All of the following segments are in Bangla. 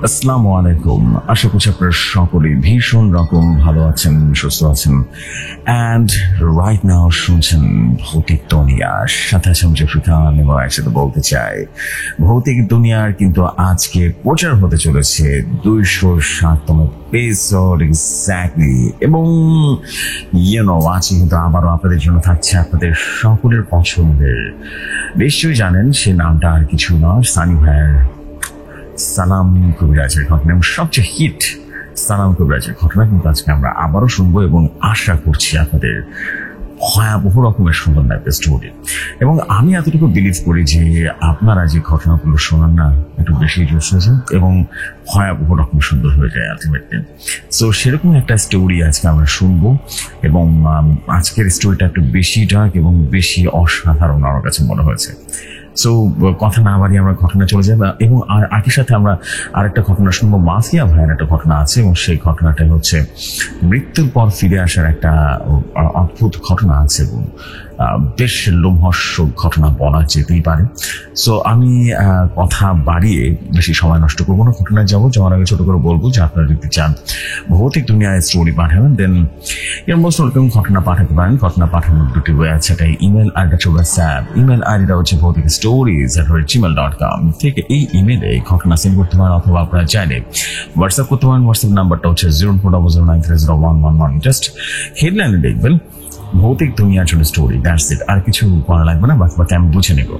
আসসালামু আলাইকুম। আশা করছি আপনারা সকলে ভীষণ রকম ভালো আছেন, সুস্থ আছেন। অ্যান্ড রাইট নাও শুনছেন ভৌতিক দুনিয়ার সাথে আছেন জফরি খান এবং একসাথে বলতে চাই ভৌতিক দুনিয়ার কিন্তু আজকে প্রচার হতে চলেছে 207তম এপিসোড এক্স্যাক্টলি। এবং আজকে কিন্তু আবারও আপনাদের জন্য থাকছে আপনাদের সকলের পছন্দের, নিশ্চয়ই জানেন সে নামটা আর কিছু নয়, সানি ভাইয়ের সালাম কবিরাজের ঘটনা এবং সবচেয়ে হিট সালাম কবিরাজের ঘটনা কিন্তু আজকে আমরা আবারও শুনবো এবং আশা করছি আপনাদের ভয়াবহ রকমের সুন্দর লাগবে স্টোরি। এবং আমি এতটুকু বিলিভ করি যে আপনারা যে ঘটনাগুলো শোনান না একটু বেশি জোশ হয়ে যায় এবং ভয়াবহ রকম সুন্দর হয়ে যায় আলটিমেটলি। সো সেরকম একটা স্টোরি আজকে আমরা শুনবো এবং আজকের স্টোরিটা একটু বেশি ডার্ক এবং বেশি অসাধারণ আমার কাছে মনে হয়েছে। সো কথা না বাড়িয়ে আমরা ঘটনা চলে যাই এবং আর একই সাথে আমরা আরেকটা ঘটনা শুনবো। মাফিয়া ভাইয়ের একটা ঘটনা আছে এবং সেই ঘটনাটাই হচ্ছে মৃত্যুর পর ফিরে আসার একটা অদ্ভুত ঘটনা আছে এবং বেশ লোমহর্ষক ঘটনা বলা যেতেই পারে। সো আমি কথা বাড়িয়ে বেশি সময় নষ্ট করবো না, ঘটনায় যাওয়ার আগে ছোট করে বলবো যে আপনারা যদি চান ভৌতিক দুনিয়ায় স্টোরি পাঠাবেন দেন এর মতো ওরকম ঘটনা পাঠাতে পারেন। ঘটনা পাঠানোর দুটি ওয়ে আছে, একটা ইমেল আর একটা হোয়াটসঅ্যাপ। ইমেল আইডিটা হচ্ছে ভৌতিক stories@gmail.com থেকে এই ইমেলে ঘটনা সেন্ড করতে পারেন, অথবা আপনারা চাইলে হোয়াটসঅ্যাপ করতে পারেন। হোয়াটসঅ্যাপ নাম্বারটা হচ্ছে 0400930111। জাস্ট হেডলাইনে দেখবেন ভৌতিক দুনিয়ার জন্য স্টোরি, দ্যাটস ইট, আর কিছু করা লাগবে না, বাকি আমি বুঝে নেব।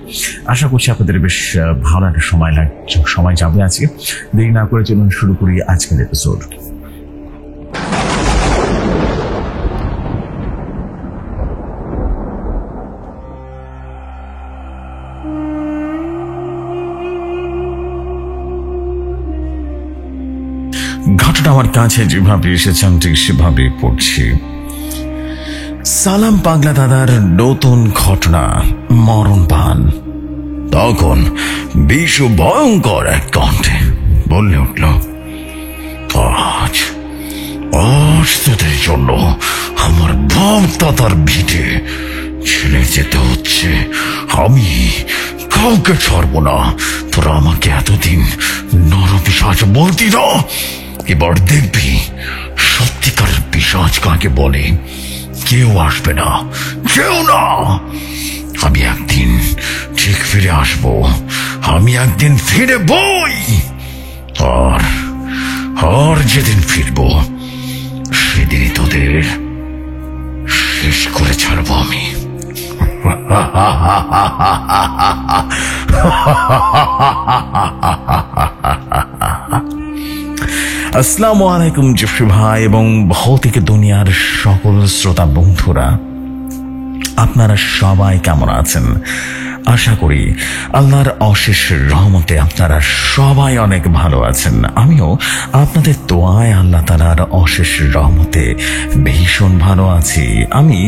আশা করছি আপনাদের বেশ ভালো একটা সময় যাবে আজকে। দেরি না করে চলুন শুরু করি আজকের এপিসোড। ঘটনা আমার কাছে যেভাবে এসেছেন ঠিক সেভাবে পড়ছি। সালাম পাগলা দাদার নতুন ঘটনা মরণ পান। তখন বিশ্ব ভয়ঙ্কর এক কণ্ঠে বললে উঠল, আজ তোদের জন্য আমার বাপ দাদার ভিটে ছেড়ে যেতে হচ্ছে। আমি কাউকে ছাড়বো না। তোরা আমাকে এতদিন নরপিশাচ বলতি না, এবার দেখবি সত্যিকারের পিশাচ কাকে বলে। কেউ আসবে না, কেউ না। আমি একদিন ঠিক ফিরে আসবো, আমি একদিন ফিরে বই। আর যেদিন ফিরবো সেদিনই তোদের শেষ করে ছাড়বো আমি। আসসালামু আলাইকুম জফরি ভাই এবং ভৌতিক দুনিয়ার সকল শ্রোতা বন্ধুরা, আপনারা সবাই কেমন আছেন? আশা করি আল্লাহর অশেষ রহমতে আপনারা সবাই অনেক ভালো আছেন। আমিও আপনাদের দোয়ায় আল্লাহ তাআলার অশেষ রহমতে ভীষণ ভালো আছি। আমি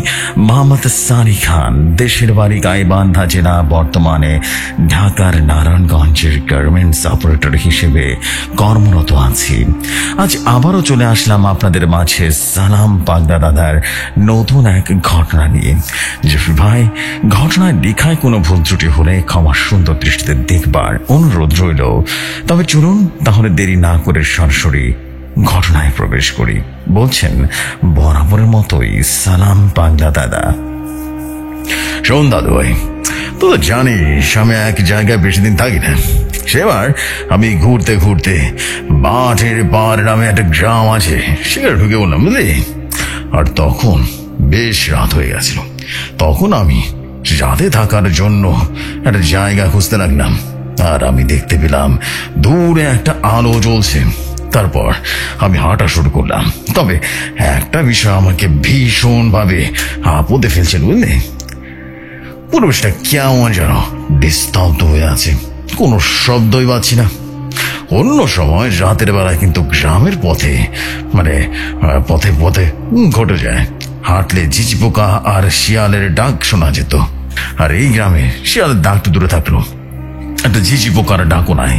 মোহাম্মদ সানি খান, দেশের বাড়ি গাইবান্ধা জেলা, বর্তমানে ঢাকার নারায়ণগঞ্জের গার্মেন্টস অপারেটর হিসেবে কর্মরত আছি। আজ আবারও চলে আসলাম আপনাদের মাঝে সালাম পাগলা দাদার নতুন এক ঘটনা নিয়ে। জফরি ভাই, ঘটনায় লেখায় কোনো ভুল ত্রুটি হলে ক্ষমা সুন্দর দৃষ্টিতে দেখবার অনুরোধ রইল। তবে চলুন তাহলে দেরি না করে সরাসরি ঘটনায় প্রবেশ করি। বলছেন বরাবরের মতোই সালাম পাগলা দাদা। শোন দাদু ভাই, তো জানিস আমি এক জায়গায় বেশি দিন থাকি না। সেবার আমি ঘুরতে ঘুরতে মাঠের পাড় নামে একটা গ্রাম আছে, সেখানে ঢুকে বললাম বুঝলি। আর তখন বেশ রাত হয়ে গেছিল। তখন আমি রাতে থাকার জন্য একটা জায়গা খুঁজতে লাগলাম, আর আমি দেখতে পেলাম দূরে একটা আলো জ্বলছে। তারপর আমি হাঁটা শুরু করলাম। তবে একটা বিষয় আমাকে ভীষণ ভাবে আপদে ফেলছিল বুঝলি। পরিবেশটা কেমন যেন নিস্তব্ধ হয়ে আছে, কোনো শব্দই পাচ্ছি না। অন্য সময় রাতের বেলায় কিন্তু গ্রামের পথে পথে পথে ঘটে যায়, হাঁটলে ঝিঝি পোকা আর শিয়ালের ডাক শোনা যেত। আর এই গ্রামে শিয়ালের ডাক তো দূরে থাকলো, একটা ঝিঝি পোকার ডাকও নাই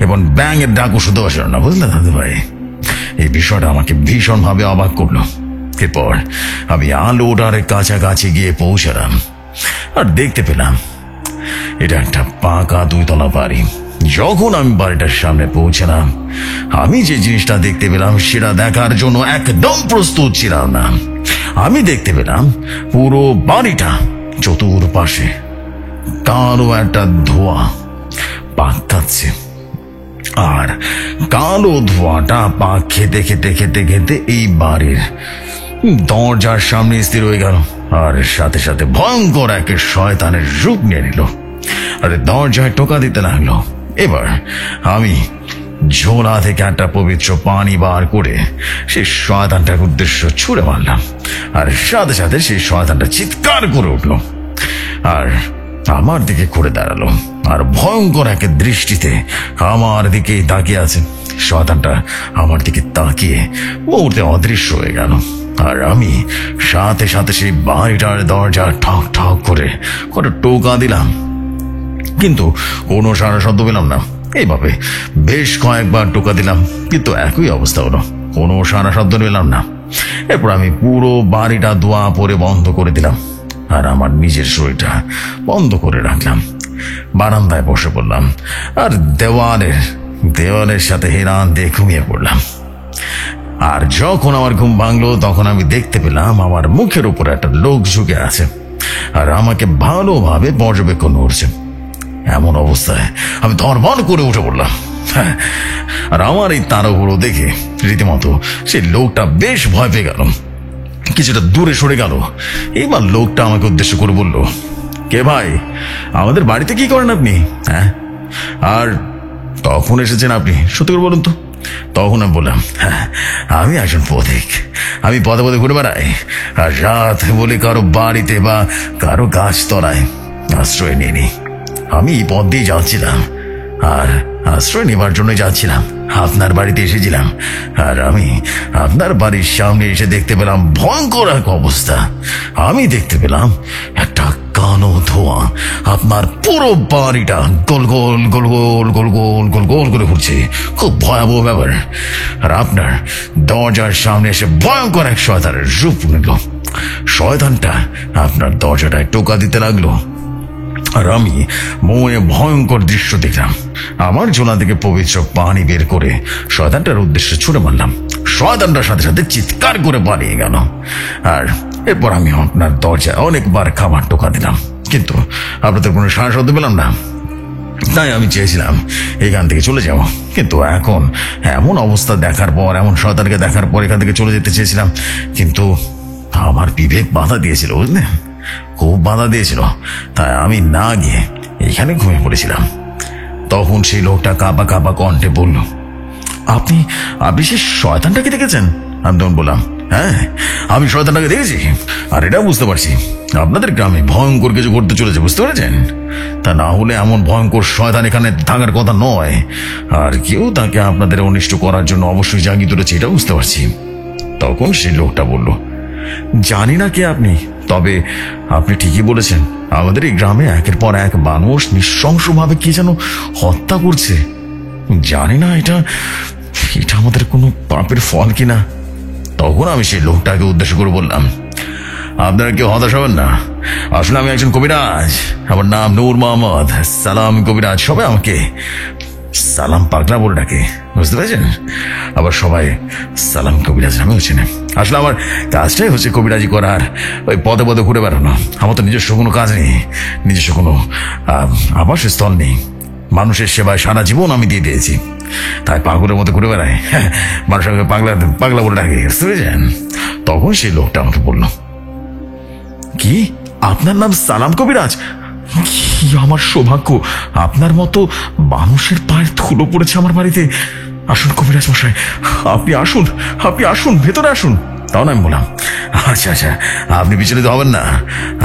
এবং ব্যাঙের ডাকও শুধু আসলো না বুঝলে দাদু ভাই। এই বিষয়টা আমাকে ভীষণ ভাবে অবাক করলো। এরপর আমি আলোটার কাছাকাছি গিয়ে পৌঁছালাম আর দেখতে পেলাম এটা একটা পাকা 2 তলা বাড়ি, যখন আমি বাড়িটার সামনে পৌঁছলাম, আমি যে জিনিসটা দেখতে পেলাম সেটা দেখার জন্য একদম প্রস্তুত ছিলাম না। আমি দেখতে পেলাম পুরো বাড়িটা চতুর্পাশে কালো একটা ধোঁয়া পাক খাচ্ছে, আর কালো ধোঁয়াটা পাক খেতে খেতে খেতে খেতে এই বাড়ির দরজার সামনে স্থির হয়ে গেল, আর সাথে সাথে ভয়ঙ্কর এক শয়তানের রূপ নিয়ে নিল, আর দরজায় টোকা দিতে লাগলো। এবার আমি ঝোলা থেকে একটা পবিত্র পানি বার করে সেই শয়তানটার উদ্দেশ্য ছুড়ে মারলাম, আর সাথে সাথে সেই শয়তানটা চিৎকার করে উঠলো আর আমার দিকে ঘুরে দাঁড়ালো, আর ভয়ঙ্কর এক দৃষ্টিতে আমার দিকেই তাকিয়ে আছে। শয়তানটা আমার দিকে তাকিয়ে মুহূর্তে অদৃশ্য হয়ে গেল, আর আমি সাথে সাথে সেই বাড়িটার দরজা ঠক ঠক করে টোকা দিলাম, কিন্তু কোনো সাড়া শব্দ পেলাম না। এইভাবে বেশ কয়েকবার টোকা দিলাম, কিন্তু একই অবস্থা হলো, কোনো সাড়া শব্দ পেলাম না। এরপর আমি পুরো বাড়িটা ধোঁয়া পরে বন্ধ করে দিলাম, আর আমার নিজের শরীরটা বন্ধ করে রাখলাম। বারান্দায় বসে পড়লাম, আর দেওয়ালের সাথে হেরান দিয়ে ঘুমিয়ে পড়লাম। আর যখন আমার ঘুম ভাঙলো, তখন আমি দেখতে পেলাম আমার মুখের উপর একটা লোক ঝুঁকে আছে, আর আমাকে ভালোভাবে পর্যবেক্ষণ করছে। এমন অবস্থায় আমি ধরমর করে উঠে পড়লাম, আর আমার এই তাড়াহুড়ো দেখে রীতিমতো সেই লোকটা বেশ ভয় পেয়ে গেল, কিছুটা দূরে সরে গেল। এবার লোকটা আমাকে উদ্দেশ্য করে বলল, কে ভাই, আমাদের বাড়িতে কি করেন আপনি? হ্যাঁ, আর কখন এসেছেন আপনি, সত্যি করে বলুন তো। তখন আমি বললাম, হ্যাঁ, আমি একজন পথিক, আমি পদে পদে ঘুরে বেড়াই, আর রাত বলে কারো বাড়িতে বা কারো গাছতলায় আশ্রয় নিয়ে নি। আমি এই পথ দিয়ে যাচ্ছিলাম, আর আশ্রয় নেবার জন্য যাচ্ছিলাম, আপনার বাড়িতে এসেছিলাম, আর আমি আপনার বাড়ির সামনে এসে দেখতে পেলাম ভয়ঙ্কর এক অবস্থা। আমি দেখতে পেলাম একটা কালো ধোঁয়া আপনার পুরো বাড়িটা গোল গোল গোল গোল গোল গোল গোল গোল করে ঘুরছে, খুব ভয়াবহ ব্যাপার। আর আপনার দরজার সামনে এসে ভয়ঙ্কর এক শয়তানের রূপ নিল। শয়তানটা আপনার দরজাটায় টোকা দিতে লাগলো, আর আমি মনে ভয়ঙ্কর দৃশ্য দেখলাম। আমার ঝোলা থেকে পবিত্র পানি বের করে শয়তানটার উদ্দেশ্যে ছুড়ে মারলাম। শয়তানটার সাথে সাথে চিৎকার করে পালিয়ে গেল, আর এরপর আমি আপনার দরজায় অনেকবার খাবার টোকা দিলাম, কিন্তু আপনাদের কোনো সাড়া শব্দ পেলাম না। তাই আমি চেয়েছিলাম এখান থেকে চলে যাব, কিন্তু এখন এমন অবস্থা দেখার পর, এমন শয়তানকে দেখার পর এখান থেকে চলে যেতে চেয়েছিলাম, কিন্তু আমার বিবেক বাধা দিয়েছিল, বুঝলেন, খুব বাধা দিয়েছিল। তাই আমি না গিয়ে এখানে ঘুমিয়ে পড়েছিলাম। তখন সেই লোকটা কাঁপা কাঁপা কণ্ঠে বলল, আপনি সেই শয়তানটাকে দেখেছেন? আমি তখন বললাম, হ্যাঁ, আমি শয়তানটাকে দেখেছি, আর এটা বুঝতে পারছি আপনাদের গ্রামে ভয়ঙ্কর কিছু ঘটতে চলেছে, বুঝতে পেরেছেন? তা না হলে এমন ভয়ঙ্কর শয়তান এখানে থাকার কথা নয়, আর কেউ তাকে আপনাদের অনিষ্ট করার জন্য অবশ্যই জাগিয়ে তুলেছে, এটা বুঝতে পারছি। তখন সেই লোকটা বলল, জানি না কে আপনি, তবে আপনি ঠিকই বলেছেন, আমাদের এই গ্রামে একের পর এক মানুষ নৃশংসভাবে কি যেন হত্যা করছে। জানি না এটা আমাদের কোনো পাপের ফল কিনা। তখন আমি সেই লোকটাকে উদ্দেশ্য করে বললাম, আপনারা কেউ হতাশ হবেন না, আসলে আমি একজন কবিরাজ, আমার নাম নূর মোহাম্মদ, সালাম কবিরাজ। সবাই আমাকে সালাম পাগলা বলে ডাকে, বুঝতে পেরেছেন? আবার সবাই সালাম কবিরাজ নামেও চেনে। আসলে আমার কাজটাই হচ্ছে কবিরাজি করার, ওই পদে পদে ঘুরে বেড়ানো। আমার তো নিজস্ব কোনো কাজ নেই, নিজস্ব কোনো আবাসস্থল নেই। মানুষের সেবায় সারা জীবন আমি দিয়ে দিয়েছি, তাই পাগলের মতো ঘুরে বেড়ায়, মানুষ আমাকে পাগলা বলে ডাকে, বুঝতে পেরেছেন? তখন সেই লোকটা আমাকে বলল, কি আপনার নাম সালাম কবিরাজ? কি আমার সৌভাগ্য, আপনার মতো মানুষের পায়ের ধুলো পড়েছে আমার বাড়িতে। আসুন কবিরাজ মশাই, আপনি আসুন, ভেতরে আসুন। তখন আমি বললাম, আচ্ছা, আপনি বিচলিত হবেন না,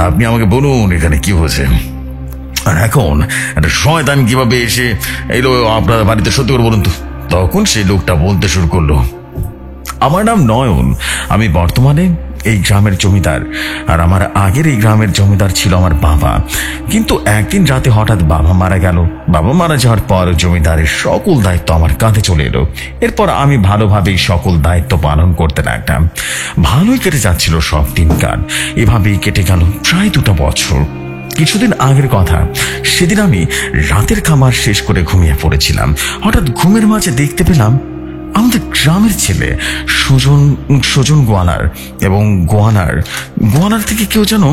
আপনি আমাকে বলুন এখানে কি হয়েছে, আর এখন একটা শয়তান কিভাবে এসে এলো আপনার বাড়িতে, সত্যি করে বলুন তো। তখন সেই লোকটা বলতে শুরু করলো, আমার নাম নয়ন, আমি বর্তমানে এই গ্রামের জমিদার, আর আমার আগের এই গ্রামের জমিদার ছিল আমার বাবা। কিন্তু একদিন রাতে হঠাৎ বাবা মারা গেল। বাবা মারা যাওয়ার পর জমিদারের সকল দায়িত্ব আমার কাঁধে চলে এলো। এরপর আমি ভালোভাবেই সকল দায়িত্ব পালন করতে লাগলাম। ভালোই কেটে যাচ্ছিল সব দিনকাল। এভাবেই কেটে গেল প্রায় 2 বছর। কিছুদিন আগের কথা, সেদিন আমি রাতের খাবার শেষ করে ঘুমিয়ে পড়েছিলাম। হঠাৎ ঘুমের মাঝে দেখতে পেলাম আমাদের গ্রামের ছেলে সুজন গোয়ালার এবং গোয়ালার থেকে কেউ যেন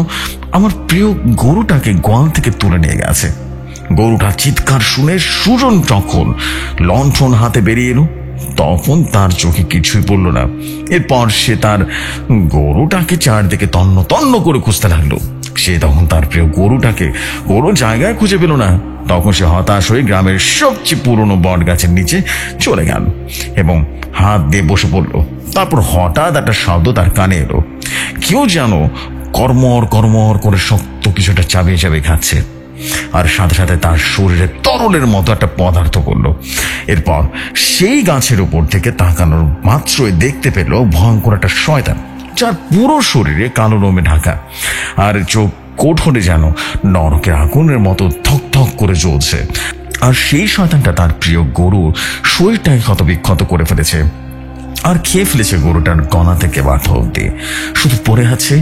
আমার প্রিয় গরুটাকে গোয়াল থেকে তুলে নিয়ে গেছে। গরুটা চিৎকার শুনে সুজন যখন লণ্ঠন হাতে বেরিয়ে এলো, তখন তার চোখে কিছুই পড়লো না। এরপর সে তার গরুটাকে চারদিকে তন্ন তন্ন করে খুঁজতে লাগলো। সে তখন তার প্রিয় গরুটাকে কোনো জায়গায় খুঁজে পেল না। তখন সে হতাশ হয়ে গ্রামের সবচেয়ে পুরনো বট গাছের নিচে চলে গেল এবং হাত দিয়ে বসে পড়লো। তারপর হঠাৎ একটা শব্দ তার কানে এলো। কেউ যেন কর্মর কর্মর করে শক্ত কিছুটা চাবিয়ে চাবিয়ে খাচ্ছে, আর সাথে সাথে তার শরীরে তরলের মতো একটা পদার্থ পড়লো। এরপর সেই গাছের উপর থেকে তাকানোর মাত্রই দেখতে পেল ভয়ঙ্কর একটা শয়তান, যার পুরো শরীরে কালো রোমে ঢাকা, আর চোখ কোঠরে যেন নরকের আগুনের মতো থক থক করে জ্বলছে। আর সেই শয়তানটা তার প্রিয় গরু শরীরটাকে ক্ষতবিক্ষত করে ফেলেছে আর খেয়ে ফেলেছে গরুটার গলা থেকে মাথা অব্দি। শুধু পড়ে আছে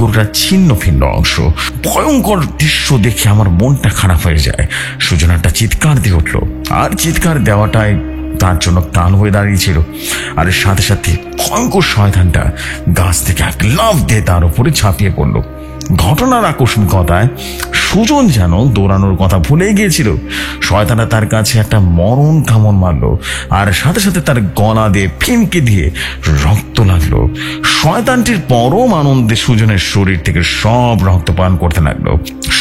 গরুটার ছিন্ন ভিন্ন অংশ। ভয়ঙ্কর দৃশ্য দেখে আমার মনটা খারাপ হয়ে যায়। সুজন একটা চিৎকার দিয়ে উঠলো, আর চিৎকার দেওয়াটাই তার জন্য কান হয়ে দাঁড়িয়েছিল। আর সাথে সাথে ভয়ঙ্কর শয়তানটা গাছ থেকে এক লাফ দিয়ে তার উপরে ঝাঁপিয়ে পড়লো। ঘটনার আকস্মিকতায় সুজন যেন দৌড়ানোর কথা ভুলে গিয়েছিল। শয়তানটা তার কাছে একটা মরণ কামড় মারলো, আর সাথে সাথে তার গলা দিয়ে ফিনকে দিয়ে রক্ত লাগলো। শয়তানটির পরম আনন্দে সুজনের শরীর থেকে সব রক্ত পান করতে লাগলো।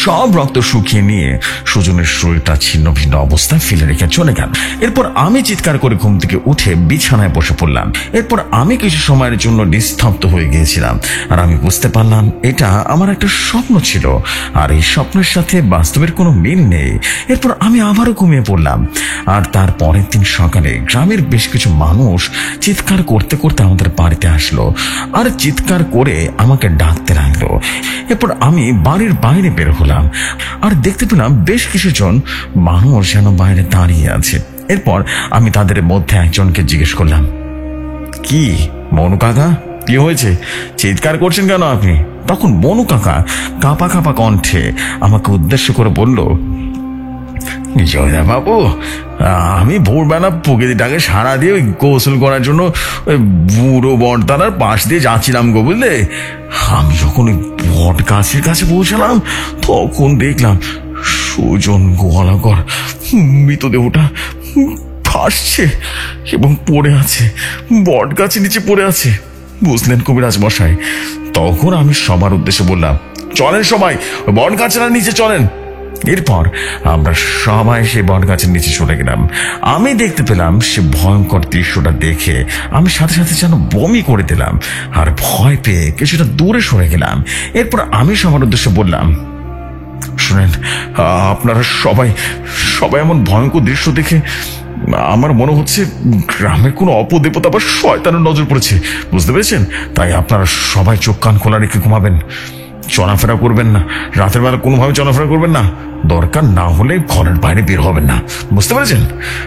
সব রক্ত শুকিয়ে নিয়ে সুজনের শরীরটা ছিন্ন ভিন্ন অবস্থায় ফেলে রেখে চলে গেল। এরপর আমি চিৎকার করে ঘুম থেকে উঠে বিছানায় বসে পড়লাম। এরপর আমি কিছু সময়ের জন্য নিস্তব্ধ হয়ে গিয়েছিলাম, আর আমি বুঝতে পারলাম এটা আমার একটা স্বপ্ন ছিল, আর এই স্বপ্নের সাথে বাস্তবের কোনো মিল নেই। এরপর আমি আবারও ঘুমিয়ে পড়লাম। আর তার পরের দিন সকালে গ্রামের বেশ কিছু মানুষ চিৎকার করতে করতে আমাদের বাড়িতে আসলো, আর চিৎকার করে আমাকে ডাকতে লাগলো। এরপর আমি বাড়ির বাইরে বের হলাম, আর দেখতে পেলাম বেশ কিছুজন মানুষ যেন বাইরে দাঁড়িয়ে আছে। এরপর আমি তাদের মধ্যে একজনকে জিজ্ঞেস করলাম, কি মনু কাকা, কি হয়েছে? চিৎকার করছেন কেন আপনি? তখন মনু কাকা কাঁপা কাঁপা কণ্ঠে আমাকে উদ্দেশ্য করে বলল, জয়দা বাবু, আমি ভোরবেলা প্রকৃতিটাকে সারা দিয়ে ওই গোসল করার জন্য ওই বুড়ো বটতলার পাশ দিয়ে যাচ্ছিলাম গো, বুঝলে? আমি যখন ওই বট গাছের কাছে পৌঁছালাম, তখন দেখলাম সুজন গোয়ালাকর মৃতদেহটা ভাসছে এবং পড়ে আছে, বট গাছের নিচে পড়ে আছে, বুঝলেন কবিরাজ মশাই? তখন আমি সবার উদ্দেশ্যে বললাম, চলেন সবাই বট গাছের নিচে চলেন। এরপর আমরা সবাই সে বট গাছের নিচে চলে গেলাম। আমি দেখতে পেলাম সে ভয়ঙ্কর দৃশ্যটা দেখে আমি সাথে সাথে যেন বমি করে দিলাম, আর ভয় পেয়ে কিছুটা দূরে সরে গেলাম। এরপর আমি সবার উদ্দেশ্যে বললাম, শুনেন, আপনারা সবাই এমন ভয়ঙ্কর দৃশ্য দেখে আমার মনে হচ্ছে গ্রামের কোনো অপদেবতা বা শয়তানের নজর পড়েছে, বুঝতে পেরেছেন? তাই আপনারা সবাই চোখ কান খোলা রেখে ঘুমাবেন, চলাফেরা করবেন না, রাতের বেলা কোনোভাবে চলাফেরা করবেন না, দরকার না হলে ঘরের বাইরে বের হবেন না, বুঝতে পেরেছেন?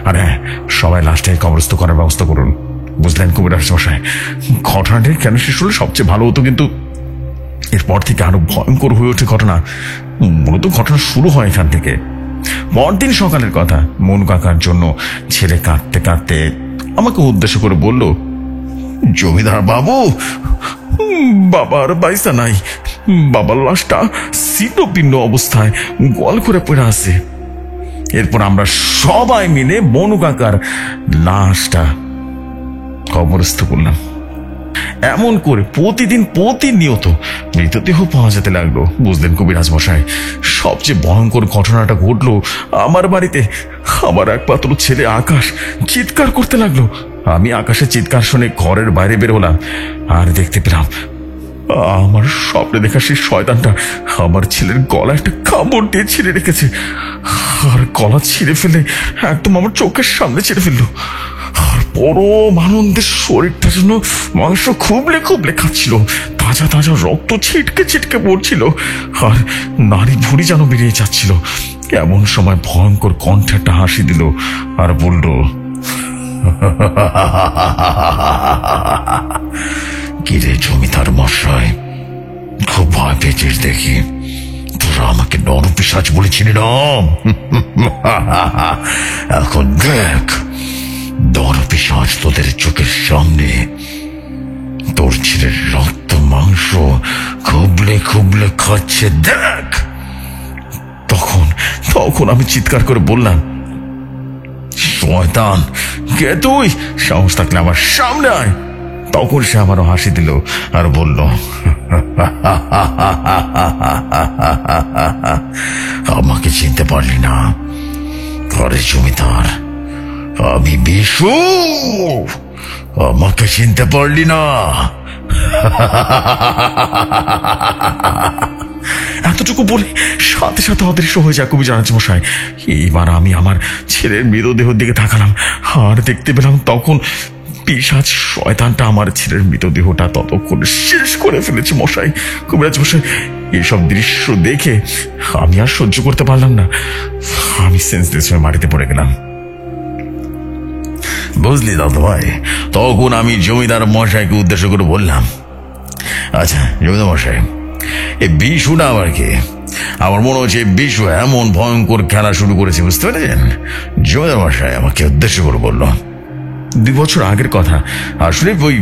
আর হ্যাঁ, সবাই লাশটাকে কবরস্থ করার ব্যবস্থা করুন, বুঝলেন কবিরাজ মশাই? ঘটনাটি কেন শেষ হলে সবচেয়ে ভালো হতো, কিন্তু এরপর থেকে আরো ভয়ঙ্কর হয়ে ওঠে ঘটনা। মূলত ঘটনা শুরু হয় এখান থেকে। পরদিন সকালের কথা, মনু কাকার জন্য ছেলে কাঁদতে কাঁদতে আমাকে উদ্দেশ্য করে বলল, জমিদার বাবু, বাবার বাইসা নাই, বাবার লাশটা ছিন্ন অবস্থায় গোয়াল করে পড়ে আছে। এরপর আমরা সবাই মিলে মনু কাকার লাশটা কবরস্থ করলাম। এমন করে প্রতিনিয়ত মৃতদেহ পাওয়া যেতে লাগলো, বুঝলেন কবিরাজ মশাই? সবচেয়ে ভয়ঙ্কর ঘটনাটা ঘটলো আমার বাড়িতে। আমার একমাত্র ছেলে আকাশ চিৎকার করতে লাগলো। আমি আকাশের চিৎকার শুনে ঘরের বাইরে বের হলাম, আর দেখতে পেলাম আমার স্বপ্নে দেখা সেই শয়তানটা আমার ছেলের গলা একটা কামড় দিয়ে ছিঁড়ে রেখেছে, আর গলা ছিঁড়ে ফেলে একদম আমার চোখের সামনে ছিঁড়ে ফেললো। আর পরম আনন্দের শরীরটা যেন মাংস খুবলে খুবলে খাচ্ছিল, তাজা তাজা রক্ত ছিটকে ছিটকে পড়ছিল, আর নারী ভুঁড়ি যেন বেরিয়ে যাচ্ছিল। এমন সময় ভয়ঙ্কর কণ্ঠে একটা হাসি দিল আর বলল, কিরে জমিদার মশাই, খুব ভয় পেয়েছিস দেখি? তোর তোরা আমাকে নরপিশাচ বলেছিলি না? এখন দেখ, নরপিশাচ তোদের চোখের সামনে তোর ছেলের রক্ত মাংস খুবলে খুবলে খাচ্ছে, দেখ। তখন আমি চিৎকার করে বললাম, শয়তান, কে তুই? সাহস থাকলে আমার সামনে আয়। তখন সে আমারও হাসি দিল আর বলল, আমাকে চিনতে পারলি না? ঘরের জমিদার আমি বিশু, আমাকে চিনতে পারলি না? এতটুকু বলে সাথে সাথে অদৃশ্য হয়ে যায় কবি জানাচ্ছি মশাই। এইবার আমি আমার ছেলের মৃতদেহের দিকে তাকালাম আর দেখতে পেলাম তখন পিশাচ শয়তানটা আমার ছেলের মৃতদেহটা ততক্ষণ শেষ করে ফেলেছে মশাই। কবিরাজ মশাই, এইসব দৃশ্য দেখে আমি আর সহ্য করতে পারলাম না। আমি সেন্সলেস হয়ে মাটিতে পড়ে গেলাম। বুঝলি দাদা ভাই, তখন আমি জমিদার মশাইকে উদ্দেশ্য করে বললাম, আচ্ছা জমিদার মশাই, এই বিশুটা আবার কে? আমার মনে হচ্ছে বিশু এমন ভয়ঙ্কর খেলা শুরু করেছে, বুঝতে পেরেছেন? জমিদার মশাই আমাকে উদ্দেশ্য করে বলল, 2 বছর আগের কথা। আসলে ওই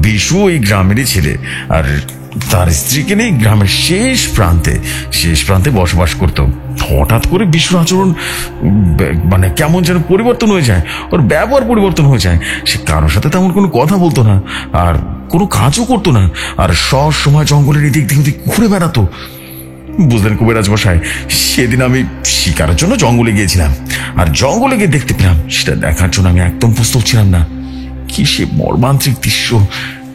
বিশু ওই গ্রামেরই ছেলে, আর তার স্ত্রীকে নিয়ে গ্রামের শেষ প্রান্তে বসবাস করতো। হঠাৎ করে বিশুর আচরণ মানে কেমন যেন পরিবর্তন হয়ে যায়, ওর ব্যবহার পরিবর্তন হয়ে যায়। সে কারোর সাথে তেমন কোনো কথা বলতো না, আর কোনো কাজও করতো না, আর সব সময় জঙ্গলের এদিক ওদিক ঘুরে বেড়াতো। বুঝলেন কবিরাজ মশাই, সেদিন আমি শিকারের জন্য জঙ্গলে গিয়েছিলাম, আর জঙ্গলে গিয়ে দেখতে পেলাম, সেটা দেখার জন্য আমি একদম প্রস্তুত ছিলাম না। কি সে মর্মান্তিক দৃশ্য!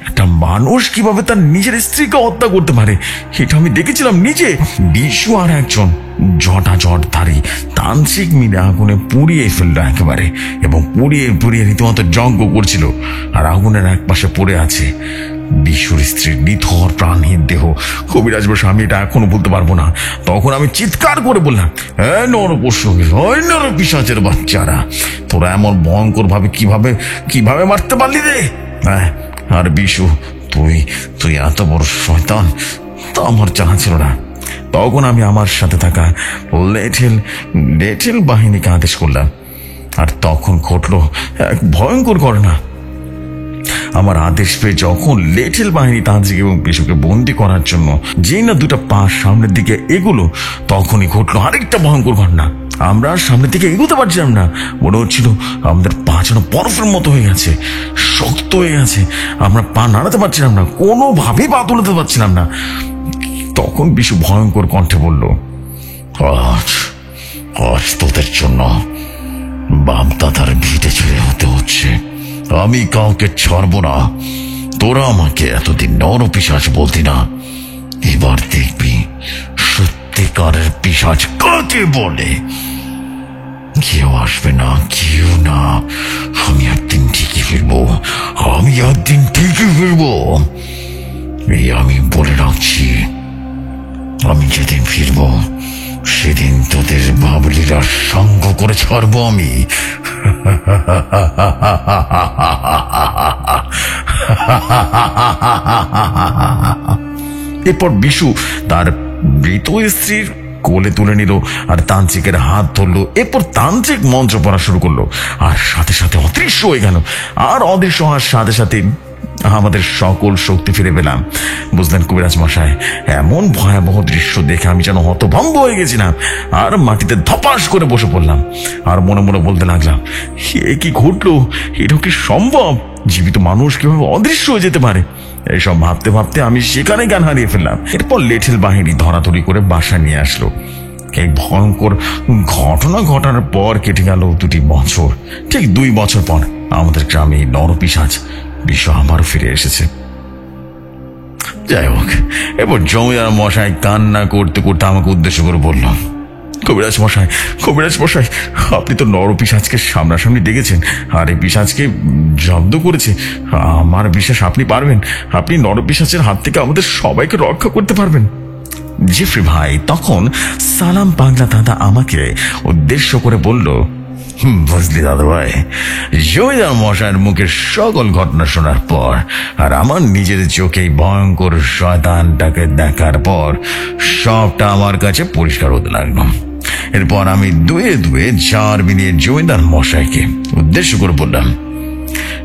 একটা মানুষ কিভাবে তার নিজের স্ত্রীকে হত্যা করতে পারে, এটা আমি দেখেছিলাম নিজে। বিশু আর একজন জটাজটধারী তান্ত্রিক মিলে আগুনে পুড়িয়ে ফেললো একেবারে, এবং পুড়িয়ে রীতিমতো যজ্ঞ করছিল। আর আগুনের এক পাশে পড়ে আছে বিশুর স্ত্রীর নিথর প্রাণহীন দেহ। কবিরাজ বসে, আমি এটা এখনো বলতে পারবো না। তখন আমি চিৎকার করে বললাম, নরপিশাচের বাচ্চারা, তোরা এমন ভয়ঙ্কর ভাবে কিভাবে মারতে পারলি রে? আর বিশু, তুই এত বড় শয়তান তা আমার জানা ছিল না। তখন আমি আমার সাথে থাকা লেঠেল বাহিনীকে আদেশ করলাম, আর তখন ঘটল এক ভয়ঙ্কর ঘটনা। আমার আদেশ পেয়ে যখন লেঠেল বাহিনী তান্ত্রিক এবং বিশুকে বন্দি করার জন্য যেই না 2টা পা সামনের দিকে এগুলো, তখনই ঘটলো আরেকটা ভয়ঙ্কর ঘটনা। আমরা সামনের দিকে এগোতে পারছিলাম না, মনে হচ্ছিল আমাদের পা যেন বরফের মতো হয়ে গেছে, শক্ত হয়ে গেছে। আমরা পা নাড়াতে পারছিলাম না, কোনোভাবেই পা তুলতে পারছিলাম না। তখন বিশু ভয়ঙ্কর কণ্ঠে বলল, আজ তোদের জন্য বাপদাদার ভিটে ছেড়ে হতে হচ্ছে। আমি কাউকে ছাড়বো না। তোরা আমাকে এতদিন নরপিশাচ বলতি না, এবার দেখবি সত্যিকারের পিশাচ কাকে বলে। কেউ আসবে না, কেউ না। আমি একদিন ঠিকই ফিরবো। এই আমি বলে রাখছি, আমি যেদিন ফিরবো সেদিন তোদের বাবলিরা সঙ্গ করে ছাড়বো আমি। এরপর বিশু তার মৃত স্ত্রীর কোলে তুলে নিল আর তান্ত্রিকের হাত ধরলো। এরপর তান্ত্রিক মন্ত্র পড়া শুরু করলো, আর সাথে সাথে অদৃশ্য হয়ে গেল। আর অদৃশ্য হওয়ার সাথে সাথে আমাদের সকল শক্তি ফিরে পেলাম। বুঝলেন কবিরাজ মশাই, এমন ভয়াবহ দৃশ্য দেখে আমি যেন হতভম্ব হয়ে গেছিলাম, আর মাটিতে ধপাস করে বসে পড়লাম। আর মনে মনে বলতে লাগলাম, এ কি ঘটলো? এটা কি সম্ভব? জীবিত মানুষ কিভাবে অদৃশ্য হয়ে যেতে পারে? এইসব ভাবতে ভাবতে আমি সেখানে জ্ঞান হারিয়ে ফেললাম। এরপর লেঠেল বাহিনী ধরাধরি করে বাসা নিয়ে আসলো। এই ভয়ঙ্কর ঘটনা ঘটার পর কেটে গেল 2টি বছর। ঠিক 2 বছর পর আমাদের গ্রামে নরপিশাচ বিশু আবারও ফিরে এসেছে। যাই হোক, এরপর জমিদার মশাই কান্না করতে করতে আমাকে উদ্দেশ্য করে বলল, কবিরাজ মশাই, আপনি তো নরপিশাচকে সামনাসামনি দেখেছেন, আর এই পিশাচকে জব্দ করেছে। আমার বিশ্বাস আপনি পারবেন। আপনি নরপিশাচের হাত থেকে আমাদের সবাইকে রক্ষা করতে পারবেন। জেফরি ভাই তখন সালাম পাগলা দাদা আমাকে উদ্দেশ্য করে বলল, বুঝলি দাদু ভাই, জমিদার মশাইয়ের মুখে সকল ঘটনা শোনার পর আর আমার নিজের চোখেই ভয়ঙ্কর শয়তানটাকে দেখার পর সবটা আমার কাছে পরিষ্কার হতে লাগলো। এরপর আমি দুয়ে দুয়ে ঝাড় মিলিয়ে জমিদার মশাইকে উদ্দেশ্য করে বললাম,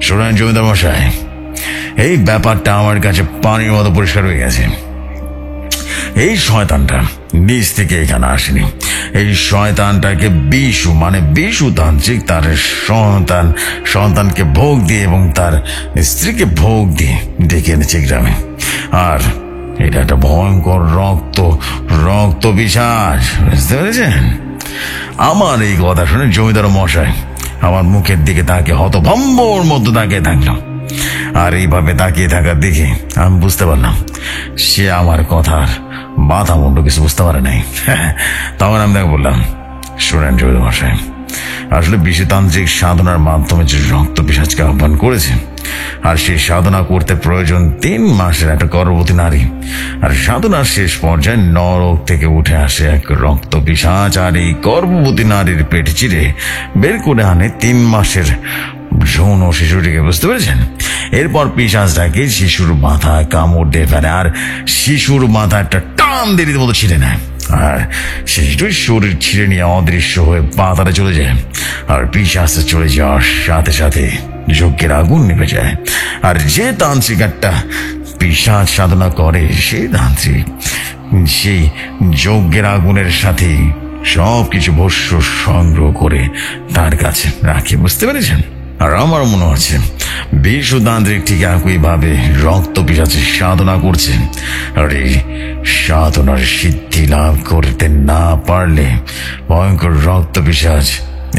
শোনেন জমিদার মশাই, এই ব্যাপারটা আমার কাছে পানির মতো পরিষ্কার হয়ে গেছে। এই শয়তানটা নিজ থেকে এখানে আসেনি। এই শয়তানটাকে বিশু তান্ত্রিক তার সন্তানকে ভোগ দিয়ে এবং তার স্ত্রীকে ভোগ দিয়ে ডেকে এনেছে গ্রামে। আর এটা একটা ভয়ঙ্কর রক্ত পিশাচ, বুঝতে পেরেছেন? আমার এই কথা শুনে জমিদার মশাই আমার মুখের দিকে তাকে হতভম্বর মতো তাকিয়ে থাকলো। আর এইভাবে তাকিয়ে থাকার দেখে আমি বুঝতে পারলাম সে আমার কথার মাথা মুন্ড কিছু বুঝতে পারে নাই। তখন আমি তাকে বললাম, শোনেন জমিদার মশাই, আসলে বিশ্বতান্ত্রিক সাধনার মাধ্যমে যে রক্ত পিশাচকে আহ্বান করেছে, আর সেই সাধনা করতে প্রয়োজন 3 মাসের একটা গর্ভবতী নারী। আর সাধনার শেষ পর্যায়ে নরক থেকে উঠে আসে এক রক্ত পিশাচ, আর এই গর্ভবতী নারীর পেট চিরে বের করে আনে 3 মাসের যৌন শিশুটিকে, বুঝতে পেরেছেন? এরপর পিশাচটাকে শিশুর মাথায় কামড় দিয়ে ফেলে আর শিশুর মাথা একটা টান দেরির মতো ছিঁড়ে নেয়। আর শিশুটির শরীর ছিঁড়ে নিয়ে অদৃশ্য হয়ে পাতালে চলে যায়। আর পিশাচে চলে যাওয়ার সাথে সাথে যজ্ঞের আগুন নিভে যায়। আর যে তান্ত্রিক একটা পিশাচ সাধনা করে, সেই তান্ত্রিক সেই যজ্ঞের আগুনের সাথে সবকিছু ভস্য সংগ্রহ করে তার কাছে রাখে, বুঝতে পেরেছেন? আর আমার মনে হচ্ছে বিশ্বতান্ত্রিক ঠিক একইভাবে রক্ত পিশাচের সাধনা করছে। আর এই সাধনার সিদ্ধি লাভ করতে না পারলে ভয়ঙ্কর রক্ত পিশাচ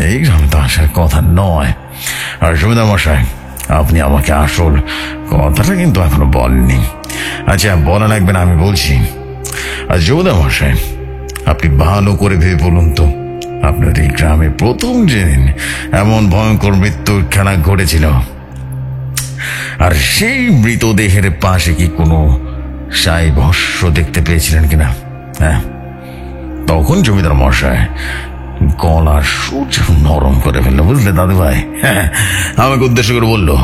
এই গ্রামে তো আসার কথা নয়। আর জমিদার মশাই, আপনি আমাকে আসল কথাটা কিন্তু এখনো বলেননি। আচ্ছা, বলা লাগবে না, আমি বলছি। আর জমিদার মশাই, আপনি ভালো করে ভেবে বলুন তো, আপনার এই গ্রামে প্রথম যেদিন এমন ভয়ঙ্কর মৃত্যুর খেলা ঘটেছিল, আর সেই মৃতদেহের পাশে কি কোনো সাই ভস্য দেখতে পেয়েছিলেন কিনা? হ্যাঁ, তখন জমিদার মশাই গলার সুর নরম করে ফেললো, বুঝলে দাদু ভাই? হ্যাঁ, আমাকে উদ্দেশ্য করে বললো,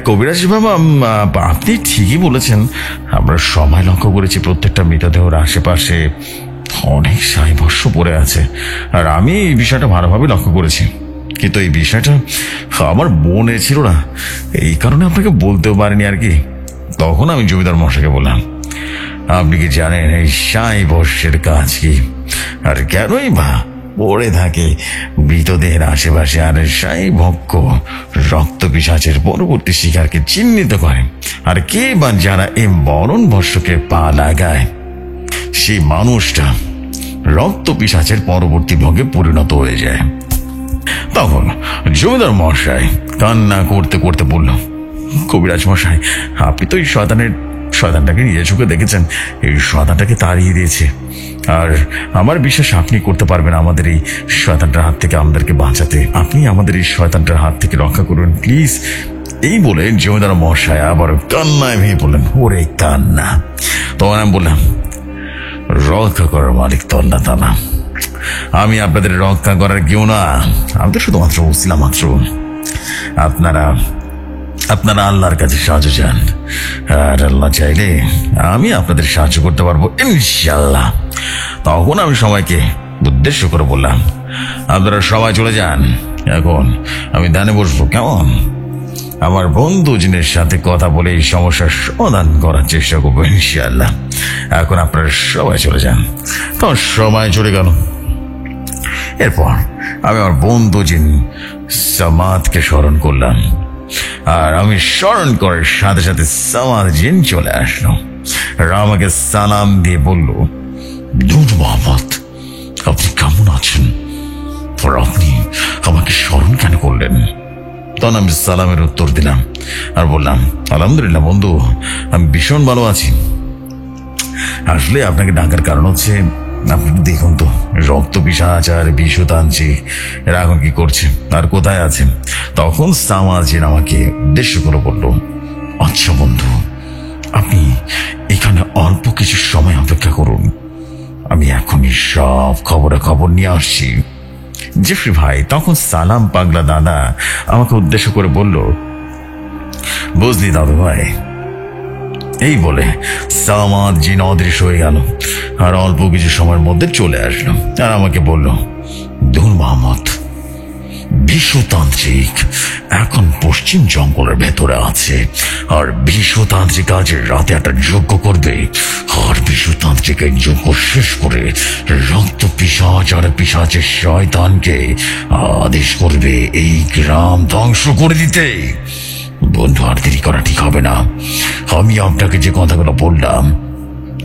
কবিরাজ বাবা, আপনি ঠিকই বলেছেন। আমরা সবাই লক্ষ্য করেছি প্রত্যেকটা মৃতদেহের আশেপাশে অনেক সাই ভস্য পড়ে আছে। আর আমি এই বিষয়টা ভালোভাবে লক্ষ্য করেছি, কিন্তু এই বিষয়টা আমার মনে ছিল না, এই কারণে আপনাকে বলতেও পারিনি আর কি। তখন আমি জমিদার মশাইকে বললাম, আপনি কি জানেন এই সাই ভস্যের কাজ কি, আর কেনই বা পড়ে থাকে মৃতদেহের আশেপাশে? আর সাই ভক্ষ রক্ত পিশাচের পরবর্তী শিকারকে চিহ্নিত করে, আর কে বা যারা এই মরণ ভস্যকে পা লাগায়, সেই মানুষটা রক্ত পিশাচের পরবর্তী ভোগে পরিণত হয়ে যায়। তখন জমিদার মশাই কান্না করতে করতে বলল, কবিরাজ মশাই, আপনি তো এই শয়তানটাকে নিজের চোখে দেখেছেন। এই শয়তানটাকে তাড়িয়ে দিয়েছে, আর আমার বিশ্বাস আপনি করতে পারবেন আমাদের এই শয়তানটার হাত থেকে আমাদেরকে বাঁচাতে। আপনি আমাদের এই শয়তানটার হাত থেকে রক্ষা করুন প্লিজ। এই বলে জমিদার মশাই আবার কান্নায় ভেঙে পড়লেন। ওরে কান্না! তখন আমি বললাম, রক্ষা করার মালিক তো আল্লাহ তাআলা, আমি আপনাদের রক্ষা করার কেউ না, আমি তো শুধুমাত্র উসিলা মাত্র। আপনারা আল্লাহর কাছে সাহায্য চান, আর আল্লাহ চাইলে আমি আপনাদের সাহায্য করতে পারবো ইনশাআল্লাহ। তখন আমি সবাইকে উদ্দেশ্য করে বললাম, আপনারা সবাই চলে যান, এখন আমি ধ্যানে বসবো, কেমন? আমার বন্ধু জিনের সাথে কথা বলে এই সমস্যার সমাধান করার চেষ্টা করবো ইনশাআল্লাহ। এখন আপনারা সবাই চলে যান। তখন সবাই চলে গেল। এরপর আমি আমার বন্ধু জিন সামাদকে স্মরণ করলাম, আর আমি স্মরণ করার সাথে সাথে সামাদ জিন চলে আসলো। আর আমাকে সালাম দিয়ে বলল, নূর মোহাম্মদ, আপনি কেমন আছেন? আর আপনি আমাকে স্মরণ কেন করলেন? তখন আমি সালামের উত্তর দিলাম আর বললাম, আলহামদুলিল্লাহ বন্ধু, আমি ভীষণ ভালো আছি। আসলে আপনাকে ডাকার কারণ হচ্ছে, আপনি দেখুন তো, রক্ত পিশাচ আর বিশ্বতান্ত্রিক এরা এখন কি করছে আর কোথায় আছে? তখন সামাজিন আমাকে উদ্দেশ্য করে বলল, আচ্ছা বন্ধু, আপনি এখানে অল্প কিছু সময় অপেক্ষা করুন, আমি এখনই সব খবর নিয়ে আসছি। জেফরি ভাই তখন সালাম পাগলা দাদা আমাকে উদ্দেশ্য করে বলল, বুঝলি দাদু ভাই, এই বলে সামাদ জিন অদৃশ্য হয়ে গেল আর অল্প কিছু সময়ের মধ্যে চলে আসলো আর আমাকে বলল, ধুর মোহাম্মদ, বিশ্বতান্ত্রিক এখন পশ্চিম জঙ্গলের ভেতরে আছে আর বিশ্বতান্ত্রিক আজ রাতে একটা যজ্ঞ করবে আর বিশ্বতান্ত্রিক এই যজ্ঞ শেষ করে রক্ত পিশাচ আর পিশাচের শয়তানকে আদেশ করবে এই গ্রাম ধ্বংস করে দিতে। বন্ধু, আর দেরি করা ঠিক হবে না। আমি আপনাকে যে কথাগুলো বললাম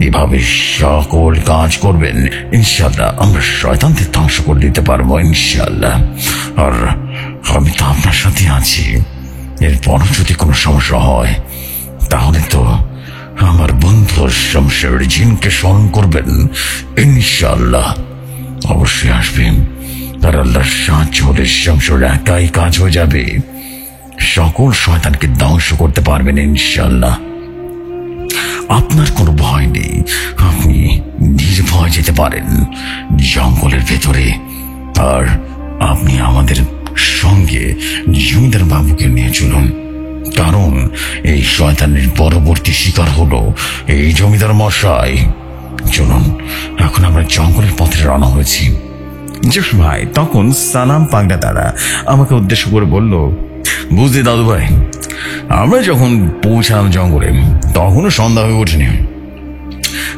এভাবে সকল কাজ করবেন, ইনশাল্লাহ আমরা শয়তানদের ধ্বংস করে দিতে পারবো ইনশাল্লাহ। আর আমি তো আপনার সাথে আছি, এরপরও যদি কোনো সমস্যা হয় তাহলে তো আমার বন্ধু শামসের জিনকে স্মরণ করবেন ইনশাল্লাহ। অবশ্যই আসবেন, আর আল্লাহর সাহায্য হলে শামসের একাই কাজ হয়ে যাবে, সকল শয়তানকে ধ্বংস করতে পারবেন ইনশাল্লাহ। আপনার কোনো ভয় নেই, আপনি নির্ভয় যেতে পারেন জঙ্গলের ভেতরে। আর আপনি আমাদের সঙ্গে জমিদার বাবুকে নিয়ে চলুন, কারণ এই শয়তানের পরবর্তী শিকার হলো এই জমিদার মশাই। চলুন, এখন আমরা জঙ্গলের পথে রওনা হয়েছি। জেফরি ভাই তখন সালাম পাগলা দাদা আমাকে উদ্দেশ্য করে বলল, বুঝলি দাদু ভাই, আমরা যখন পৌঁছালাম জঙ্গলে তখনও সন্ধ্যা হয়ে ওঠেনি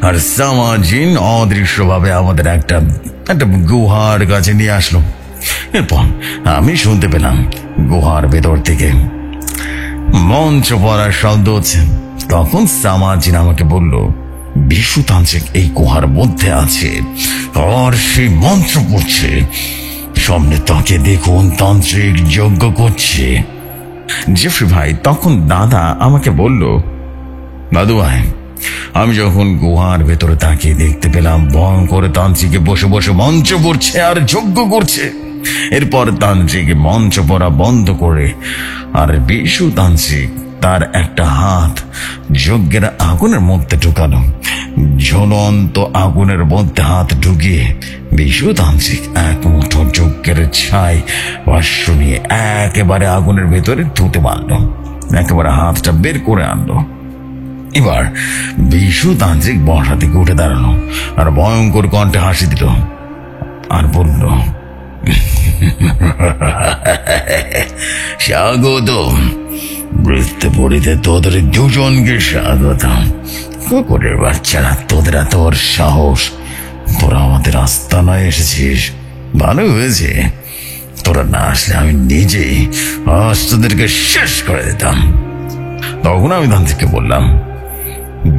আর সামাজিন অদৃশ্যভাবে আমাদের একটা গুহার কাছে নিয়ে আসলো। এরপর আমি শুনতে পেলাম গুহার ভেতর থেকে মন্ত্র পড়ার শব্দ হচ্ছে। তখন সামাজিন আমাকে বলল, বিশ্বতান্ত্রিক এই গুহার মধ্যে আছে আর সেই মন্ত্র পড়ছে, সামনে তাকে দেখুন, তান্ত্রিক যজ্ঞ করছে। জেফরি ভাই তখন দাদা আমাকে বলল, দাদু ভাই, আমি যখন গুহার ভেতরে তাকিয়ে দেখতে পেলাম ভয়ঙ্কর তান্ত্রিকে বসে বসে মঞ্চ পড়ছে আর যজ্ঞ করছে। এরপর তান্ত্রিক মঞ্চ পড়া বন্ধ করে আর বিশ্বতান্ত্রিক তার একটা হাত যজ্ঞের আগুনের মধ্যে ঢুকালো। জ্বলন্ত আগুনের মধ্যে হাত ঢুকিয়ে বিশ্বতান্ত্রিক এক মুঠো যজ্ঞের ছাই ভাষ্য নিয়ে একেবারে আগুনের ভেতরে ধুতে পারল, একেবারে হাতটা বের করে আনলো। এবার বিশ্বতান্ত্রিক বসা থেকে উঠে দাঁড়ালো আর ভয়ঙ্কর কণ্ঠে হাসি দিল আর বলল, স্বাগত বৃত্তপুরীতে তোদের দুজনকে স্বাগত। কুকুরের বাচ্চারা, তোদের এত বড় সাহস, তোরা আমাদের আস্তানায় এসেছিস, ভালো হয়েছে। তোরা না আসলে আমি নিজেই আজ তোদেরকে শেষ করে দিতাম। তখন আমি তান্ত্রিককে বললাম,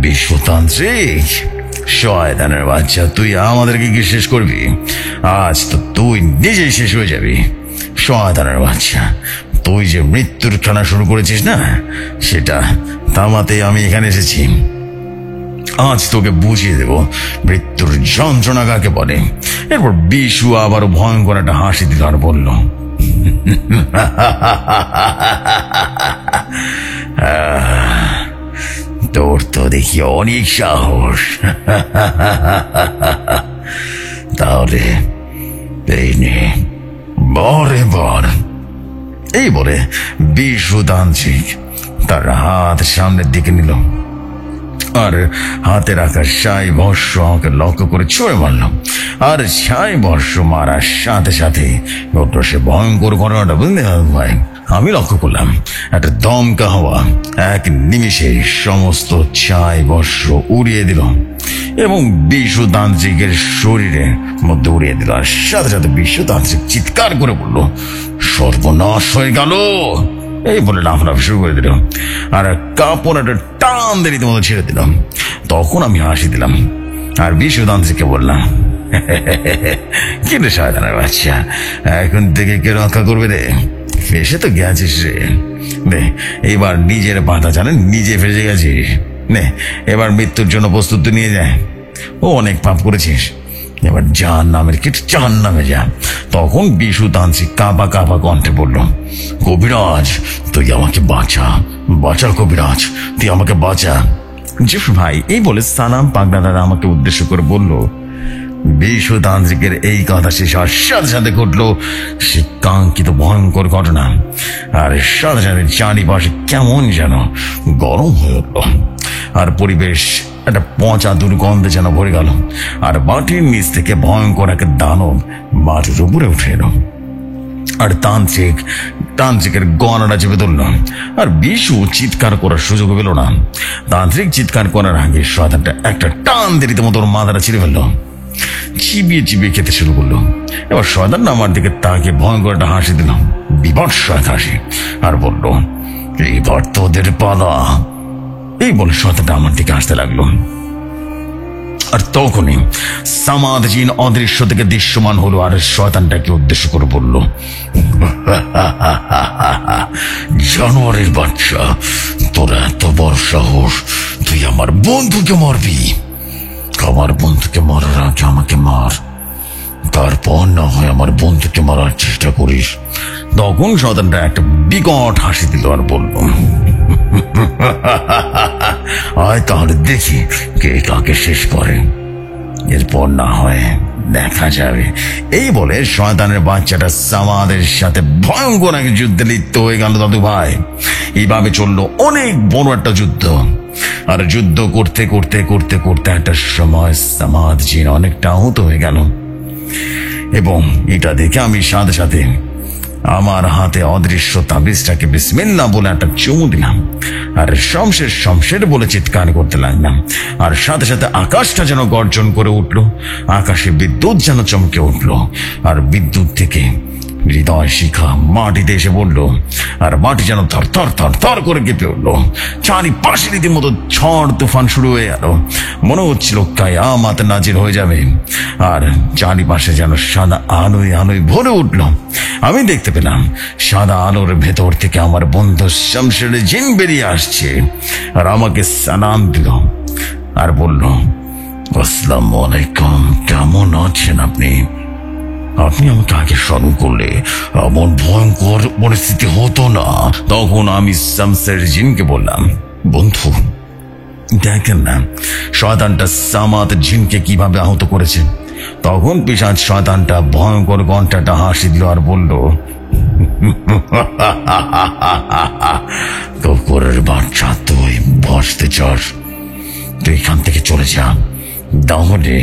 বিশ্বতান্ত্রিক শয়তানের বাচ্চা, তুই আমাদেরকে কি শেষ করবি? আজ তো তুই নিজেই শেষ হয়ে যাবি। শয়তানের বাচ্চা, তুই যে মৃত্যুর খেলা শুরু করেছিস না, সেটা থামাতে আমি এখানে এসেছি। আজ তোকে বুঝিয়ে দেব মৃত্যুর যন্ত্রণা কাকে বলে। এরপর বিশু আবারও ভয়ঙ্কর একটা হাসি দিল আর বলল, তোর তো দেখি অনেক সাহস, তাহলে এই নে বরে বর। এই বলে বিশ্বতান্ত্রিক তার হাত সামনের দিকে নিল আর হাতে রাখা ছাই বর্ষ আমাকে লক্ষ্য করে ছুঁড়ে মারল। আর ছাই বর্ষ মারার সাথে সাথে ঘটল সে ভয়ঙ্কর ঘটনাটা, বুঝলে ভাই? আমি লক্ষ্য করলাম একটা দমকা হওয়া এক নিমিষে সমস্ত ছাই বর্ষ উড়িয়ে দিল এবং বিশ্বতান্ত্রিকের শরীরের মধ্যে উড়িয়ে দিল। আর সাথে সাথে বিশ্বতান্ত্রিক চিৎকার করে বলল, সর্বনাশ হয়ে গেল। এই বলে লাফালাফি শুরু করে দিল আর কাপড় একটা টান দিয়ে রীতিমতো ছেড়ে দিলাম। তখন আমি হাসি দিলাম আর বিশ্বতান্ত্রিককে বললাম, কিন্তু শয়তানের বাচ্চা, এখন থেকে কে রক্ষা করবে রে? ফেসে তো গেছিস রে, নে এবার নিজের পাতা জানেন নিজে ফেসে গেছিস, নে এবার মৃত্যুর জন্য প্রস্তুতি নিয়ে যায়। ও অনেক পাপ করেছিস, এবার জাহান্নামের কি জাহান্নামে যা। তখন বিশ্বতান্ত্রিক কাঁপা কাঁপা কণ্ঠে বলল, কবিরাজ তুই আমাকে বাঁচা, বাঁচা কবিরাজ, তুই আমাকে বাঁচা। জেফরি ভাই এই বলে সালাম পাগলা দাদা আমাকে উদ্দেশ্য করে বলল, বিশ্বতান্ত্রিকের এই কথা শেষ হওয়ার সাথে সাথে ঘটলো সে কাঙ্ক্ষিত ভয়ঙ্কর ঘটনা। আর সাথে সাথে চারিপাশে কেমন যেন গরম হয়ে উঠল, আর পরিবেশ একটা পচা দুর্গন্ধে যেন ভরে গেল। আর মাটির নিচ থেকে ভয়ঙ্কর এক দানব মাটির উপরে উঠে এলো। আর তান্ত্রিকের গলাটা চেপে ধরল। আর বিশু চিৎকার করার সুযোগ পেল না। তান্ত্রিক চিৎকার করার আগে শয়তানটা একটা টান দিয়ে রীতিমতো ওর মাথাটা ছিঁড়ে ফেললো, চিবিয়ে চিবিয়ে খেতে শুরু করলো। এবার শয়তান আমার দিকে তাকে ভয়ঙ্কর একটা হাসি দিল, বিভৎস এক হাসি, আর বলল, এইবার তোদের পালা। এই বলে শয়তানটা আমার দিকে আসতে লাগলো। আর তখনই সামাদ জিন অদৃশ্য থেকে দৃশ্যমান হলো, আর শয়তানটাকে উদ্দেশ্য করে বলল, জানোয়ারের বাচ্চা, তোরা এত বড় সাহস, তুই আমার বন্ধুকে মারবি? আমার বন্ধুকে মারার আগে আমাকে মার, তারপর না হয় আমার বন্ধুকে মারার চেষ্টা করিস। তখন শয়তানটা একটা বিকট হাসি দিল আর বলল, আয় তাহলে দেখি কে কাকে শেষ করে, এরপর না হয় দেখা যাবে। এই বলে শয়তানের বাচ্চাটা সামাদের সাথে ভয়ঙ্কর এক যুদ্ধে লিপ্ত হয়ে গেল। দাদু ভাই, এইভাবে চললো অনেক বড় একটা যুদ্ধ। আর যুদ্ধ করতে করতে করতে করতে একটা সময় সামাদ জিন অনেকটা আহত হয়ে গেল, এবং এটা দেখে আমি সাথে সাথে আমার হাতে অদৃশ্য তাবিজটাকে বিসমিল্লাহ বলে একটা চুমু দিলাম, আর শমশের শমশের বলে চিৎকার করতে লাগলাম। আর সাথে সাথে আকাশটা যেন গর্জন করে উঠলো, আকাশে বিদ্যুৎ যেন চমকে উঠলো, আর বিদ্যুৎ থেকে হৃদয় শিখা মাটিতে এসে পড়লো, আর মাটি যেন থর থর থর থর করে কেঁপে উঠলো। চারিপাশে রীতিমতো ঝড় তুফান শুরু হয়ে গেল, মনে হচ্ছিল কিয়ামত নাজির হয়ে যাবে। আর চারিপাশে যেন সাদা আলোয় আলোয় ভরে উঠলো। আমি দেখতে পেলাম সাদা আলোর ভেতর থেকে আমার বন্ধু শমশের জিন বেরিয়ে আসছে, আর আমাকে সালাম দিল আর বলল, আসসালামু আলাইকুম, কেমন আছেন আপনি? আপনি আমাকে আগে স্মরণ করলে এমন ভয়ঙ্কর পরিস্থিতি হতো না। তখন আমি শমশের জিনকে বললাম, বন্ধু দেখেন না শয়তানটা সামাদ জিনকে কিভাবে আহত করেছে। তখন পিশাচ শয়তানটা ভয়ঙ্কর ঘন্টাটা হাসি দিল আর বলল, কুকুরের বাচ্চা, তুই বসতে চাস? তুই এখান থেকে চলে যা, তাহলে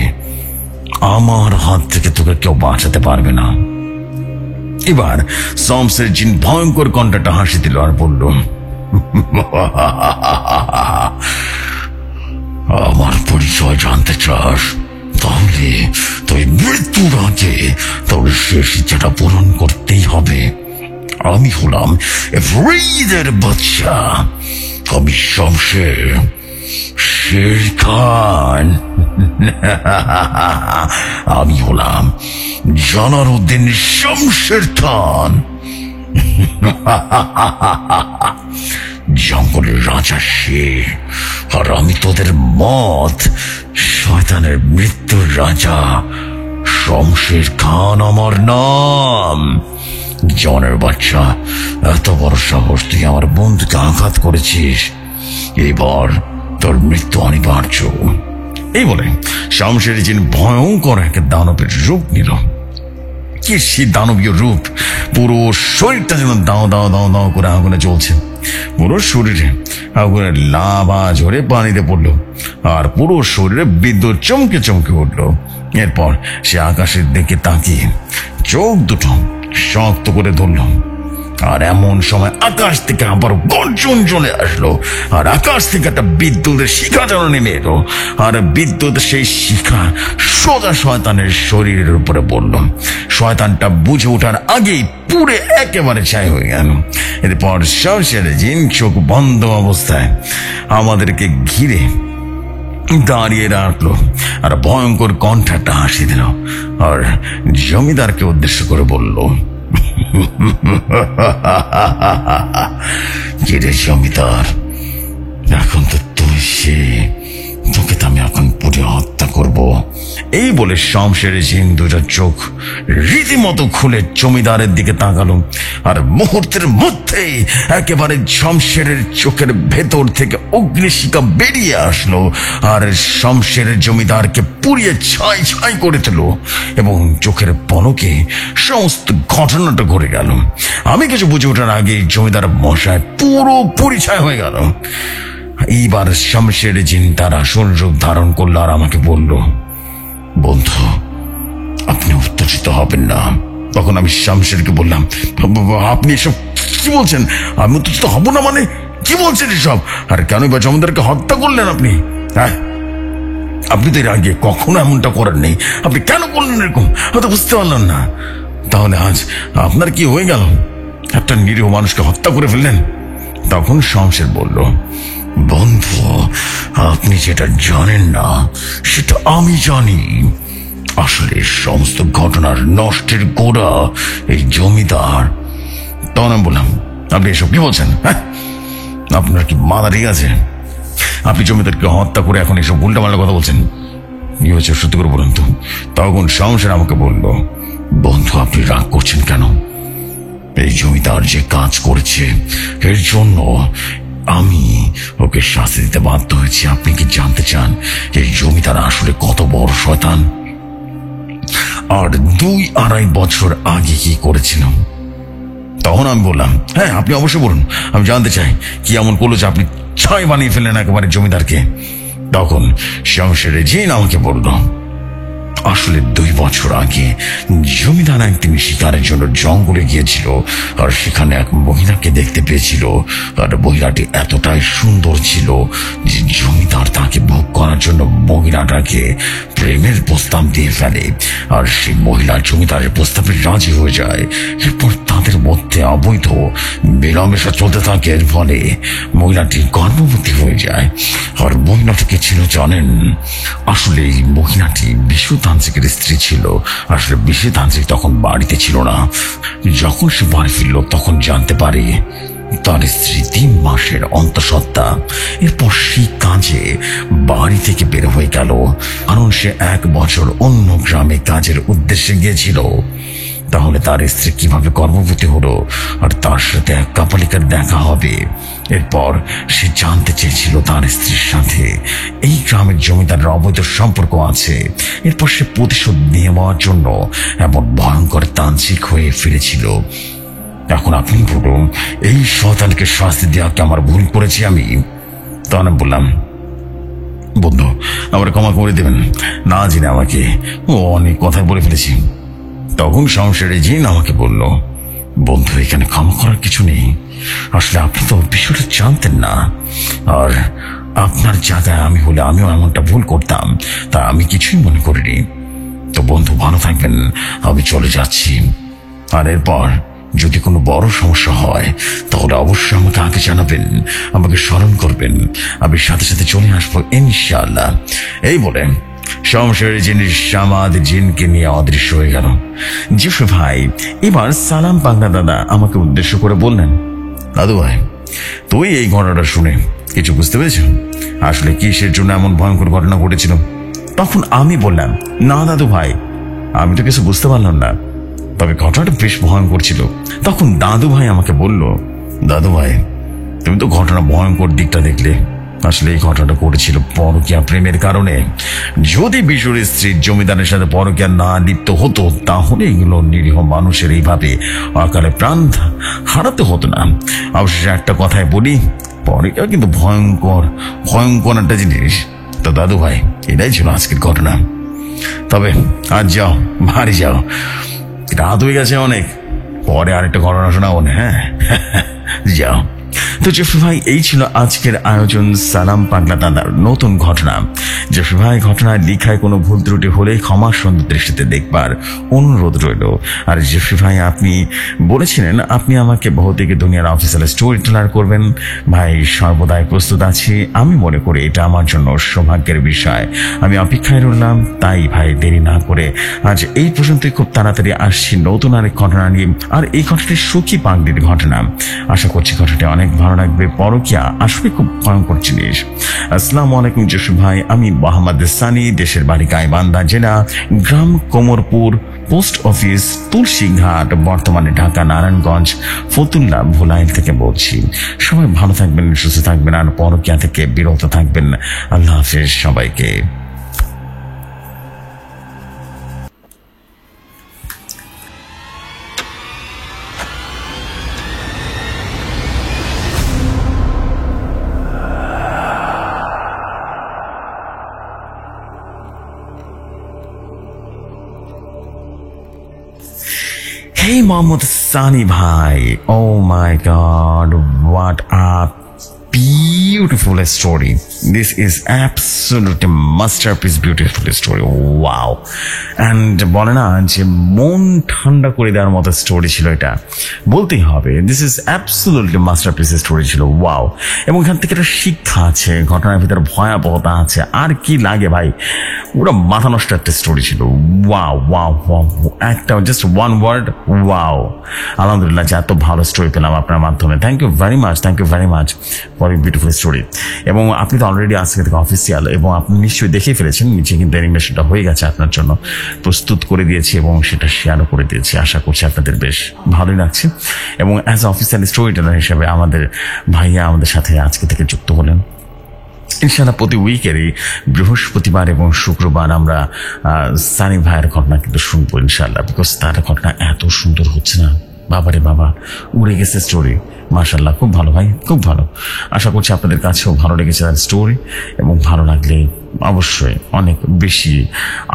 আমার হাত থেকে তোকে কেউ বাঁচাতে পারবে না। এবার শমশের জিন ভয়ঙ্কর কণ্ঠটা হাসি দিল আর বলল, আমার পরিচয় জানতে চাস? তাহলে তুই মৃত্যুর আগে তোর শেষ ইচ্ছাটা পূরণ করতেই হবে। আমি হলাম ফ্রিদের বাচ্চা, আমি শমশের খান। আমি হলাম জালালউদ্দিন শমশের খান, জঙ্গলের রাজা শের। আর আমি তোদের মত শয়তানের মৃত্যুর রাজা শমশের খান আমার নাম। জনের বাচ্চা, এত বড় সাহস, তুই আমার বন্ধুকে আঘাত করেছিস, এবার তোর মৃত্যু অনিবার্য। এই বলে শমশের জিন ভয়ঙ্কর এক দানবের রূপ নিল। কি সে দানবীয় রূপ! পুরো শরীরটা যেন দাও দাও দাও দাও করে আগুনে জ্বলছে। পুরো শরীরে আগুনের লাভা ঝরে পানিতে পড়লো, আর পুরো শরীরে বিদ্যুৎ চমকে চমকে উঠলো। এরপর সে আকাশের দিকে তাকিয়ে চোখ দুটো শক্ত করে ধরল, আর এমন সময় আকাশ থেকে আবার গর্জন চলে আসলো, আর আকাশ থেকে একটা বিদ্যুতের শিখা যেন নেমে এলো, আর বিদ্যুৎ সেই শিখা সোজা শয়তানের শরীরের উপরে পড়ল। শয়তানটা বুঝে ওঠার আগেই পুরে একেবারে ছাই হয়ে গেল। এরপর শমশের জিন চোখ বন্ধ অবস্থায় আমাদেরকে ঘিরে দাঁড়িয়ে রাখলো, আর ভয়ঙ্কর কণ্ঠটা হাসি দিল, আর জমিদারকে উদ্দেশ্য করে বলল, কিরে জমিদার, এখন তো তুই সে তোকে তো আমি এখন পুড়ে হত্যা করব। এই বলে শমশেরের জিন দুটো চোখ রীতিমতো খুলে জমিদারের দিকে তাকালো, আর মুহূর্তের মধ্যেই একেবারে শমশেরের চোখের ভেতর থেকে অগ্নিশিখা বেরিয়ে আসলো আর শমশেরের জমিদারকে পুড়িয়ে ছাই ছাই করে দিল, এবং চোখের পলকে সমস্ত ঘটনাটা ঘটে গেল। আমি কিছু বুঝে ওঠার আগে জমিদার মশায় পুরো পরিচয় হয়ে গেল। এইবার শমশের জিন তার আসল রূপ ধারণ করলো আর আমাকে বলল, বন্ধু আপনি উত্তেজিত হবেন না। তখন আমি শমশেরকে বললাম, আপনি এসব কি বলছেন? আমি উত্তেজিত হব না মানে কি বলছেন এসব? আর কেন বা জমিদারকে হত্যা করলেন আপনি? হ্যাঁ, আপনি তো এর আগে কখনো এমনটা করেন নেই, আপনি কেন করলেন এরকম? হয়তো বুঝতে পারলাম না। তাহলে আজ আপনার কি হয়ে গেল? একটা নিরীহ মানুষকে হত্যা করে ফেললেন। তখন শমশের বলল, বন্ধু আপনি যেটা জানেন না সেটা আমি জানি। আসলে সমস্ত ঘটনার নষ্টের গোড়া এই জমিদার। তখন আমি বললাম, আপনি এসব কি বলছেন? হ্যাঁ, আপনার কি মাথা ঠিক আছে? আপনি জমিদারকে হত্যা করে এখন এসব উল্টাপাল্টা কথা বলছেন। কি হয়েছে সত্যি করে বলুন তো। তখন শমশের আমাকে বলল, বন্ধু আপনি রাগ করছেন কেন? এই জমিদার যে কাজ করেছে এর জন্য আমি ওকে শাস্তি দিতে বাধ্য হয়েছি। আপনি কি জানতে চান এই জমিদার আসলে কত বড় শয়তান? আর 2-2.5 বছর আগে কি করেছিলাম? তখন আমি বললাম, হ্যাঁ আপনি অবশ্যই বলুন, আমি জানতে চাই কি এমন করলো যে আপনি ছাই বানিয়ে ফেললেন একেবারে জমিদারকে। তখন শমশের জিন আমাকে বলল, আসলে 2 বছর আগে জমিদার একদিন শিকারের জন্য জঙ্গলে গিয়েছিল আর সেখানে এক মহিলাকে দেখতে পেয়েছিল। আর মহিলাটি এতটাই সুন্দর ছিল যে জমিদার তাকে ভোগ করার জন্য মহিলাটাকে প্রেমের প্রস্তাব দিয়ে ফেলে, আর সেই মহিলা জমিদারের প্রস্তাবে রাজি হয়ে যায়। এরপর তাদের মধ্যে অবৈধ মেলামেশা চলতে থাকে। এর ফলে মহিলাটি গর্ভবতী হয়ে যায়। আর মহিলাটিকে ছিল জানেন? আসলে এই মহিলাটি বিশ্বতান্ত্রিকের স্ত্রী ছিল। আসলে বিশ্বতান্ত্রিক তখন বাড়িতে ছিল না। যখন সে বাড়ি ফিরল তখন জানতে পারে তার স্ত্রী 3 মাসের অন্তঃসত্ত্বা। এরপর সেই কাজে বাড়ি থেকে বের হয়ে গেল, কারণ সে 1 বছর অন্য গ্রামে কাজের উদ্দেশ্যে গিয়েছিল। তাহলে তার স্ত্রী কিভাবে গর্ভবতী হলো আর তার সাথে এক কাপালিকার দেখা হবে? এরপর সে জানতে চেয়েছিল তার স্ত্রীর সাথে এই গ্রামের জমিদারের অবৈধ সম্পর্ক আছে। এরপর সে প্রতিশোধ নেওয়ার জন্য এমন ভয়ঙ্কর তান্ত্রিক হয়ে ফিরেছিল। এখন আপনি বলুন, এই শয়তানকে শাস্তি দেওয়াকে আমার ভুল করেছি আমি? তখন আমি বললাম, বন্ধু আমার ক্ষমা করে দেবেন, না জেনে আমাকে অনেক কথা বলে ফেলেছি। তখন শমশের জিন আমাকে বলল, বন্ধু এখানে ক্ষমা করার কিছু নেই। আসলে আপনি তো বিষয়টা জানতেন না, আর আপনার জায়গায় আমি হলে আমিও এমনটা ভুল করতাম, তা আমি কিছুই মনে করিনি। তো বন্ধু ভালো থাকবেন, আমি চলে যাচ্ছি। আর এরপর যদি কোনো বড় সমস্যা হয় তাহলে অবশ্যই আমাকে আগে জানাবেন, আমাকে স্মরণ করবেন, আমি সাথে সাথে চলে আসবো ইনশাআল্লাহ। এই বলে শমশের জিনিস সামাদ জিনকে নিয়ে অদৃশ্য হয়ে গেল। জোসেফ ভাই এবার সালাম পাগলা দাদা আমাকে উদ্দেশ্য করে বললেন, দাদু ভাই তুই এই ঘটনাটা শুনে কিছু বুঝতে পেরেছ? আসলে কিসের জন্য এমন ভয়ঙ্কর ঘটনা ঘটেছিল? তখন আমি বললাম, না দাদু ভাই আমি তো কিছু বুঝতে পারলাম না, তবে ঘটনাটা বেশ ভয়ঙ্কর ছিল। তখন দাদু ভাই আমাকে বলল, দাদু ভাই তুমি তো ঘটনা ভয়ঙ্কর দিকটা দেখলে। আসলে এই ঘটনাটা ঘটেছিল পরকীয়া প্রেমের কারণে। যদি বিশুর স্ত্রী জমিদারের সাথে পরকীয়া না লিপ্ত হতো তাহলে এগুলো নিরীহ মানুষের এইভাবে অকালে প্রাণ হারাতে হতো না। অবশেষে একটা কথাই বলি, পরকীয়া কিন্তু ভয়ঙ্কর ভয়ঙ্কর একটা জিনিস। তো দাদু ভাই এটাই ছিল আজকের ঘটনা। তবে আজ যাও, বাড়ি যাও, রাত হয়ে গেছে অনেক, পরে আরেকটা ঘটনা শোনাবো না। হ্যাঁ যাও। তো জফরি ভাই এই ছিল আজকের আয়োজন সালাম পাগলা দাদার নতুন ঘটনা। জফরি ভাই ঘটনায় লিখায় কোনো ভুল ত্রুটি হলে ক্ষমা সুন্দর দৃষ্টিতে দেখবার অনুরোধ রইল। আর জফরি ভাই আপনি বলেছিলেন আপনি আমাকে ভৌতিক দুনিয়ার অফিসিয়াল স্টোরি টেলার করবেন। ভাই সর্বদাই প্রস্তুত আছি। আমি মনে করি এটা আমার জন্য সৌভাগ্যের বিষয়। আমি অপেক্ষায় রইলাম। তাই ভাই দেরি না করে আজ এই পর্যন্তই খুব তাড়াতাড়ি আসছি নতুন আরেক ঘটনা নিয়ে। আর এই ঘটনাটি সুখী পাগলির ঘটনা। আশা করছি ঘটনাটি অনেক ভালো ভালো রাখবে। পরকিয়া আসলে খুব ভয়ঙ্কর জিনিস। আসসালামু আলাইকুম জসু ভাই, আমি মোহাম্মদ সানি, দেশের বাড়ি গাইবান্ধা জেলা, গ্রাম কোমরপুর, পোস্ট অফিস তুলসীঘাট, বর্তমানে ঢাকা নারায়ণগঞ্জ ফতুল্লা ভোলাইল থেকে বলছি। সবাই ভালো থাকবেন, সুস্থ থাকবেন, আর পরকিয়া থেকে বিরত থাকবেন। আল্লাহ হাফেজ সবাইকে। Hey Mohammad Sani bhai, oh my god, what a beautiful story. This is absolutely masterpiece, beautiful story. Wow. And বলে না যে মন ঠান্ডা করে দেওয়ার মতো স্টোরি ছিল, এটা বলতেই হবে। This is absolutely masterpiece story ছিল। ওয়াও। এবং এখান থেকে একটা শিক্ষা আছে, ঘটনার ভিতরে ভয়াবহতা আছে, আর কি লাগে ভাই, ওটা মাথা নষ্ট একটা স্টোরি ছিল। ওয়াও ওয়াও ওয়াও, একটা জাস্ট ওয়ান ওয়ার্ড, ওয়াও। আলহামদুলিল্লাহ যে এত ভালো স্টোরি পেলাম আপনার মাধ্যমে। Thank you very much for a beautiful story. এবং আপনি তো অলরেডি আজকে থেকে অফিসিয়াল, এবং আপনি নিশ্চয়ই দেখে ফেলেছেন, নিচে কিন্তু অ্যানিমেশনটা হয়ে গেছে, আপনার জন্য প্রস্তুত করে দিয়েছি এবং সেটা শেয়ারও করে দিয়েছি। আশা করছি আপনাদের বেশ ভালোই লাগছে। এবং অ্যাজ অফিসিয়াল স্টোরি টেলার হিসেবে আমাদের ভাইয়া আমাদের সাথে আজকে থেকে যুক্ত হলেন। ইনশাআল্লাহ প্রতি উইকেরই বৃহস্পতিবার এবং শুক্রবার আমরা সানি ভাইয়ের ঘটনা কিন্তু শুনবো ইনশাআল্লাহ, বিকজ তার ঘটনা এত সুন্দর হচ্ছে না, বাবারে বাবা, উড়ে গেছে স্টোরি। মাশাআল্লাহ, খুব ভালো ভাই, খুব ভালো। আশা করছি আপনাদের কাছেও ভালো লেগেছে তার স্টোরি, এবং ভালো লাগলে অবশ্যই অনেক বেশি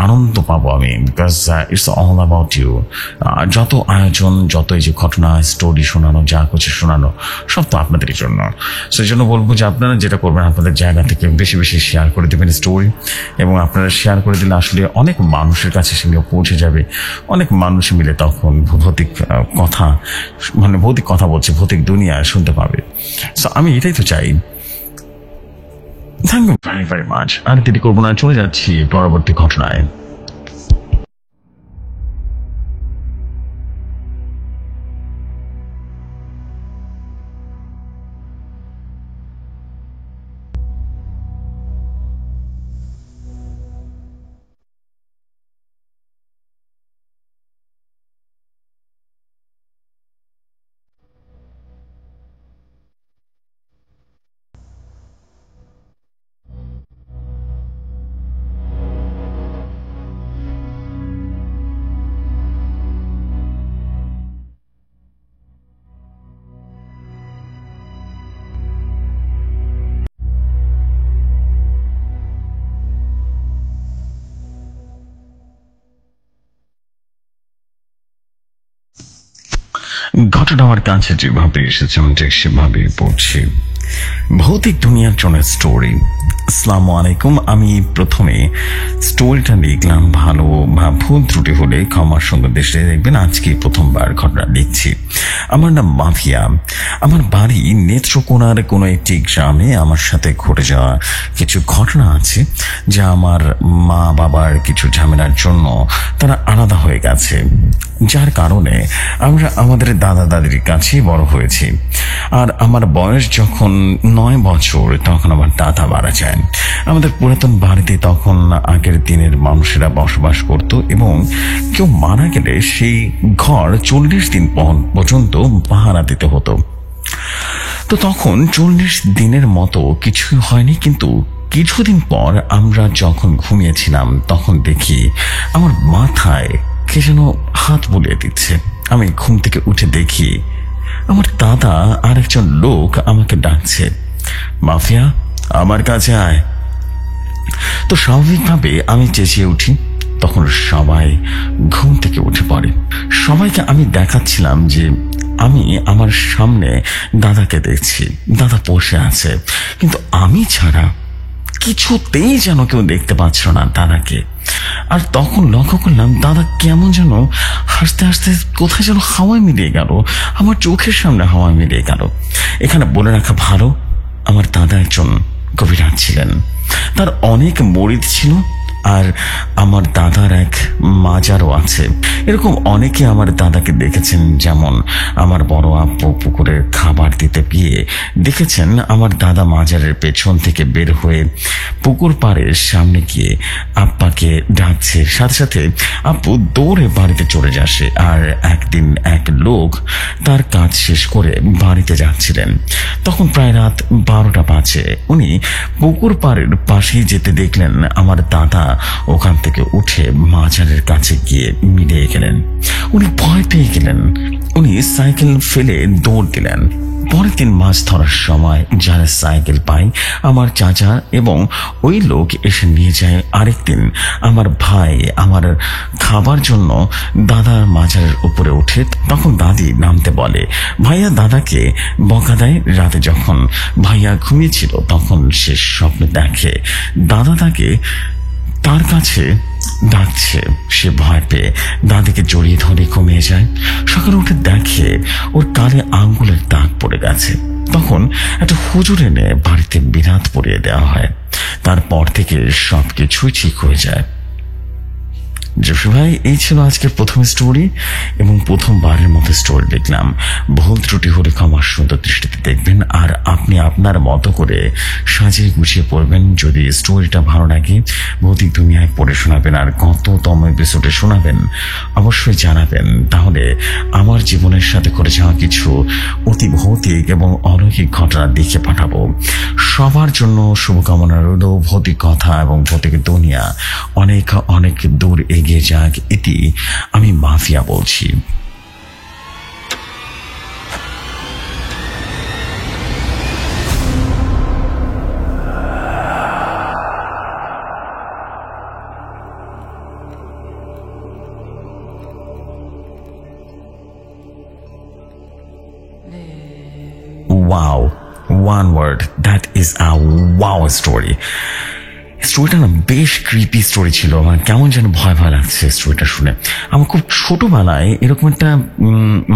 আনন্দ পাবো আমি, because it's all about you. যত আয়োজন, যত এই যে ঘটনা, স্টোরি শোনানো, যা কিছু শোনানো, সব তো আপনাদেরই জন্য। সেই জন্য বলবো যে আপনারা যেটা করবেন, আপনাদের জায়গা থেকে বেশি বেশি শেয়ার করে দেবেন স্টোরি, এবং আপনারা শেয়ার করে দিলে আসলে অনেক মানুষের কাছে সেগুলো পৌঁছে যাবে। অনেক মানুষ মিলে তখন ভৌতিক কথা, মানে ভৌতিক কথা বলছে, ভৌতিক দুনিয়া শুনতে পাবে। সো আমি এটাই তো চাই। Thank you very much. আর দেরি করবো না, চলে যাচ্ছি পরবর্তী ঘটনায়। ঘটনা আমার কাছে যেভাবে এসেছে আমি ঠিক সেভাবে পড়ছি। ভৌতিক দুনিয়ার জন্য স্টোরি। আসসালামু আলাইকুম, আমি প্রথমে স্টোরিটা লিখলাম, ভালো বা ভুল ত্রুটি হলে ক্ষমার সঙ্গে দেশে দেখবেন। আজকে প্রথমবার ঘটনা লিখছি। আমার নাম মাফিয়া। আমার বাড়ি নেত্রকোনার কোনো একটি গ্রামে। আমার সাথে ঘটে যাওয়া কিছু ঘটনা আছে, যা আমার মা বাবার কিছু ঝামেলার জন্য তারা আলাদা হয়ে গেছে, যার কারণে আমরা আমাদের দাদা দাদির কাছেই বড় হয়েছি। আর আমার বয়স যখন 9 বছর, তখন আমার দাদা মারা যায়। আমাদের পুরাতন বাড়িতে তখন আগের দিনের মানুষেরা বসবাস করত, এবং কেউ মারা গেলে সেই ঘর 40 দিন পর্যন্ত পাহারা দিতে হতো। তো তখন 40 দিনের মতো কিছুই হয়নি, কিন্তু কিছুদিন পর আমরা যখন ঘুমিয়েছিলাম, তখন দেখি আমার মাথায় কে যেন হাত বুলিয়ে দিচ্ছে। আমি ঘুম থেকে উঠে দেখি আমার দাদা আর একজন লোক আমাকে ডাকছে, মাফিয়া আমার কাছে আয়। তো স্বাভাবিকভাবে আমি চেঁচিয়ে উঠি। তখন সবাই ঘুম থেকে উঠে পড়ে। সবাইকে আমি দেখাচ্ছিলাম যে আমি আমার সামনে দাদাকে দেখছি, দাদা বসে আছে, কিন্তু আমি ছাড়া কিছুতেই যেন কেউ দেখতে পাচ্ছ না দাদাকে। আর তখন লক্ষ্য করলাম দাদা কেমন যেন হাসতে হাসতে কোথায় যেন হাওয়ায় মিলিয়ে গেল, আমার চোখের সামনে হাওয়ায় মিলিয়ে গেল। এখানে বলে রাখা ভালো, আমার দাদা একজন কবিরাজ ছিলেন। তার অনেক মরিদ ছিল, আর আমার দাদার এক মাজারও আছে। এরকম অনেকে আমার দাদাকে দেখেছেন, যেমন আমার বড় আব্বু পুকুরে খাবার দিতে গিয়ে দেখেছেন আমার দাদা মাজারের পেছন থেকে বের হয়ে পুকুর পাড়ের সামনে গিয়ে আব্বাকে ডাকছে। সাথে সাথে আব্বু দৌড়ে বাড়িতে চলে আসে। আর একদিন এক লোক তার কাজ শেষ করে বাড়িতে যাচ্ছিলেন, তখন প্রায় রাত 12টা বাজে। উনি পুকুর পাড়ের পাশেই যেতে দেখলেন আমার দাদা ওখান থেকে উঠে মাজারের কাছে গিয়ে মিলিয়ে গেলেন। উনি ভয় পেয়ে গেলেন। উনি সাইকেল ফেলে দৌড় দিলেন। পরের দিন মাছ ধরার সময় যারা সাইকেল পায় আমার চাচা এবং ওই লোক এসে নিয়ে যায়। আরেকদিন আমার ভাই আমার খাবার জন্য দাদার মাজারের উপরে ওঠে, তখন দাদি নামতে বলে। ভাইয়া দাদাকে বকা দেয়। রাতে যখন ভাইয়া ঘুমিয়েছিল তখন সে স্বপ্নে দেখে দাদা তাকে তার কাছে ডাকছে। সে ভয় পেয়ে দাদিকে জড়িয়ে ধরে ঘুমিয়ে যায়। সকালে উঠে দেখে ওর কালে আঙ্গুলের দাগ পড়ে গেছে। তখন একটা হুজুর এনে বাড়িতে বিরাত পরিয়ে দেওয়া হয়। তারপর থেকে সবকিছুই ঠিক হয়ে যায়। জসু ভাই, এই ছিল আজকের প্রথম স্টোরি এবং প্রথমবারের মতো স্টোরি দেখলাম। ভুল ত্রুটি হলে ক্ষমার সুন্দর দৃষ্টিতে দেখবেন, আর আপনি আপনার মতো করে সাজিয়ে গুছিয়ে পড়বেন। যদি স্টোরিটা ভালো লাগে ভৌতিক দুনিয়ায় পড়ে শোনাবেন আর কততম এপিসোডে শোনাবেন অবশ্যই জানাবেন। তাহলে আমার জীবনের সাথে করে যাওয়া কিছু অতি ভৌতিক এবং অলৌকিক ঘটনা দেখে পাঠাবো। সবার জন্য শুভকামনা রইল। ভৌতিক কথা এবং ভৌতিক দুনিয়া অনেক অনেক দূর এগিয়ে যাক, এটি আমি মাফিয়া বলছি। Wow, one word, that is a wow story. স্টোরিটা না বেশ ক্রিপি স্টোরি ছিল। আমার কেমন যেন ভয় ভয় লাগছে স্টোরিটা শুনে। আমার খুব ছোটবেলায় এরকম একটা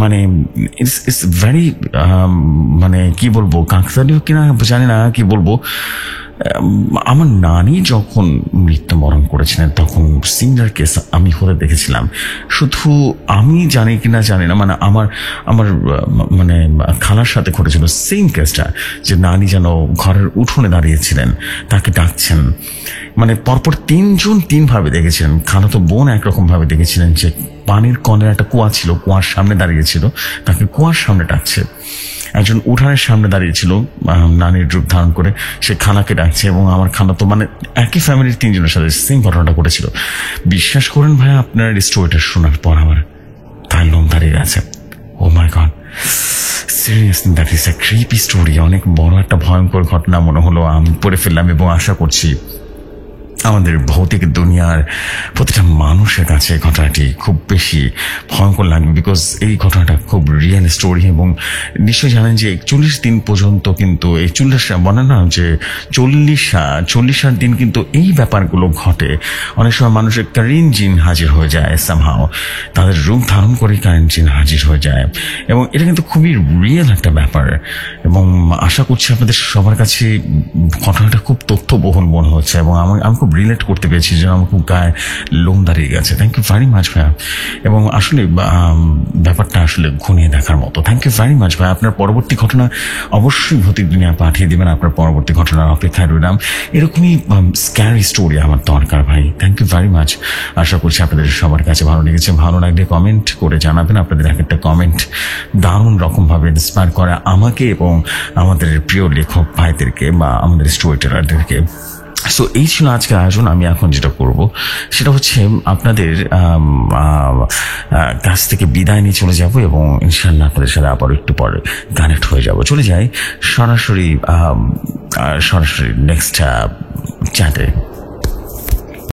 মানে ইটস ভেরি মানে কি বলবো, কাকতালীয় কিনা জানি না কি বলবো। আমার নানি যখন মৃত্যুবরণ করেছিলেন তখন সিঙ্গার কেস আমি হতে দেখেছিলাম। শুধু আমি জানি কিনা জানি না, মানে আমার মানে খালার সাথে ঘটেছিল সেম কেসটা, যে নানি যেন ঘরের উঠোনে দাঁড়িয়েছিলেন, তাকে ডাকছেন। মানে পরপর 3 জন 3 ভাবে দেখেছিলেন। খালাতো বোন একরকম ভাবে দেখেছিলেন যে পানির কলের একটা কুয়া ছিল, কুয়ার সামনে দাঁড়িয়েছিল, তাকে কুয়ার সামনে ডাকছে। একজন উঠানের সামনে দাঁড়িয়েছিল নানির রূপ ধারণ করে, সে খালাকে ডাকছে। এবং আমার খালা তো মানে একই ফ্যামিলির 3 জনের সাথে সেম ঘটনাটা ঘটেছিল। বিশ্বাস করেন ভাই, আপনার স্টোরিটা শোনার পর আমার তার লোম দাঁড়িয়ে গেছে। Oh my god, seriously that is a creepy story. অনেক বড় একটা ভয়ঙ্কর ঘটনা মনে হলো আমি পড়ে ফেললাম, এবং আশা করছি আমাদের ভৌতিক দুনিয়ার প্রতিটা মানুষের কাছে ঘটনাটি খুব বেশি ভয়ঙ্কর লাগবে, বিকজ এই ঘটনাটা খুব রিয়েল স্টোরি। এবং নিশ্চয়ই জানেন যে 41 দিন পর্যন্ত কিন্তু এই 40 বলে না যে 40 দিন কিন্তু এই ব্যাপারগুলো ঘটে। অনেক সময় মানুষের কারিন জিন হাজির হয়ে যায়, সামহাও তাদের রূপ ধারণ করে কারিন জিন হাজির হয়ে যায়। এবং এটা কিন্তু খুবই রিয়েল একটা ব্যাপার, এবং আশা করছি আপনাদের সবার কাছে ঘটনাটা খুব তথ্যবহুল মনে হচ্ছে, এবং আমি খুব রিলেট করতে পেরেছি, যেন আমার খুব গায়ে লোম দাঁড়িয়ে গেছে। থ্যাংক ইউ ভেরি মাচ ভাইয়া। এবং আসলে ব্যাপারটা আসলে ঘনিয়ে দেখার মতো। থ্যাংক ইউ ভেরি মাচ ভাই। আপনার পরবর্তী ঘটনা অবশ্যই ভৌতিক দুনিয়া পাঠিয়ে দেবেন। আপনার পরবর্তী ঘটনার অপেক্ষায় রইলাম। এরকমই স্ক্যারি স্টোরি আমার দরকার ভাই। Thank you very much. আশা করছি আপনাদের সবার কাছে ভালো লেগেছে। ভালো লাগলে কমেন্ট করে জানাবেন। আপনাদের এক একটা কমেন্ট দারুণ রকমভাবে ইন্সপায়ার করে আমাকে এবং আমাদের প্রিয় লেখক ভাইদেরকে বা আমাদের স্টোরি টেলারদেরকে। সো এই ছিল আজকের আয়োজন। আমি এখন যেটা করব সেটা হচ্ছে আপনাদের কাছ থেকে বিদায় নিয়ে চলে যাব, এবং ইনশাল্লাহ আপনাদের সাথে আবার একটু পরে কানেক্ট হয়ে যাব। চলে যাই সরাসরি নেক্সট চ্যাটে।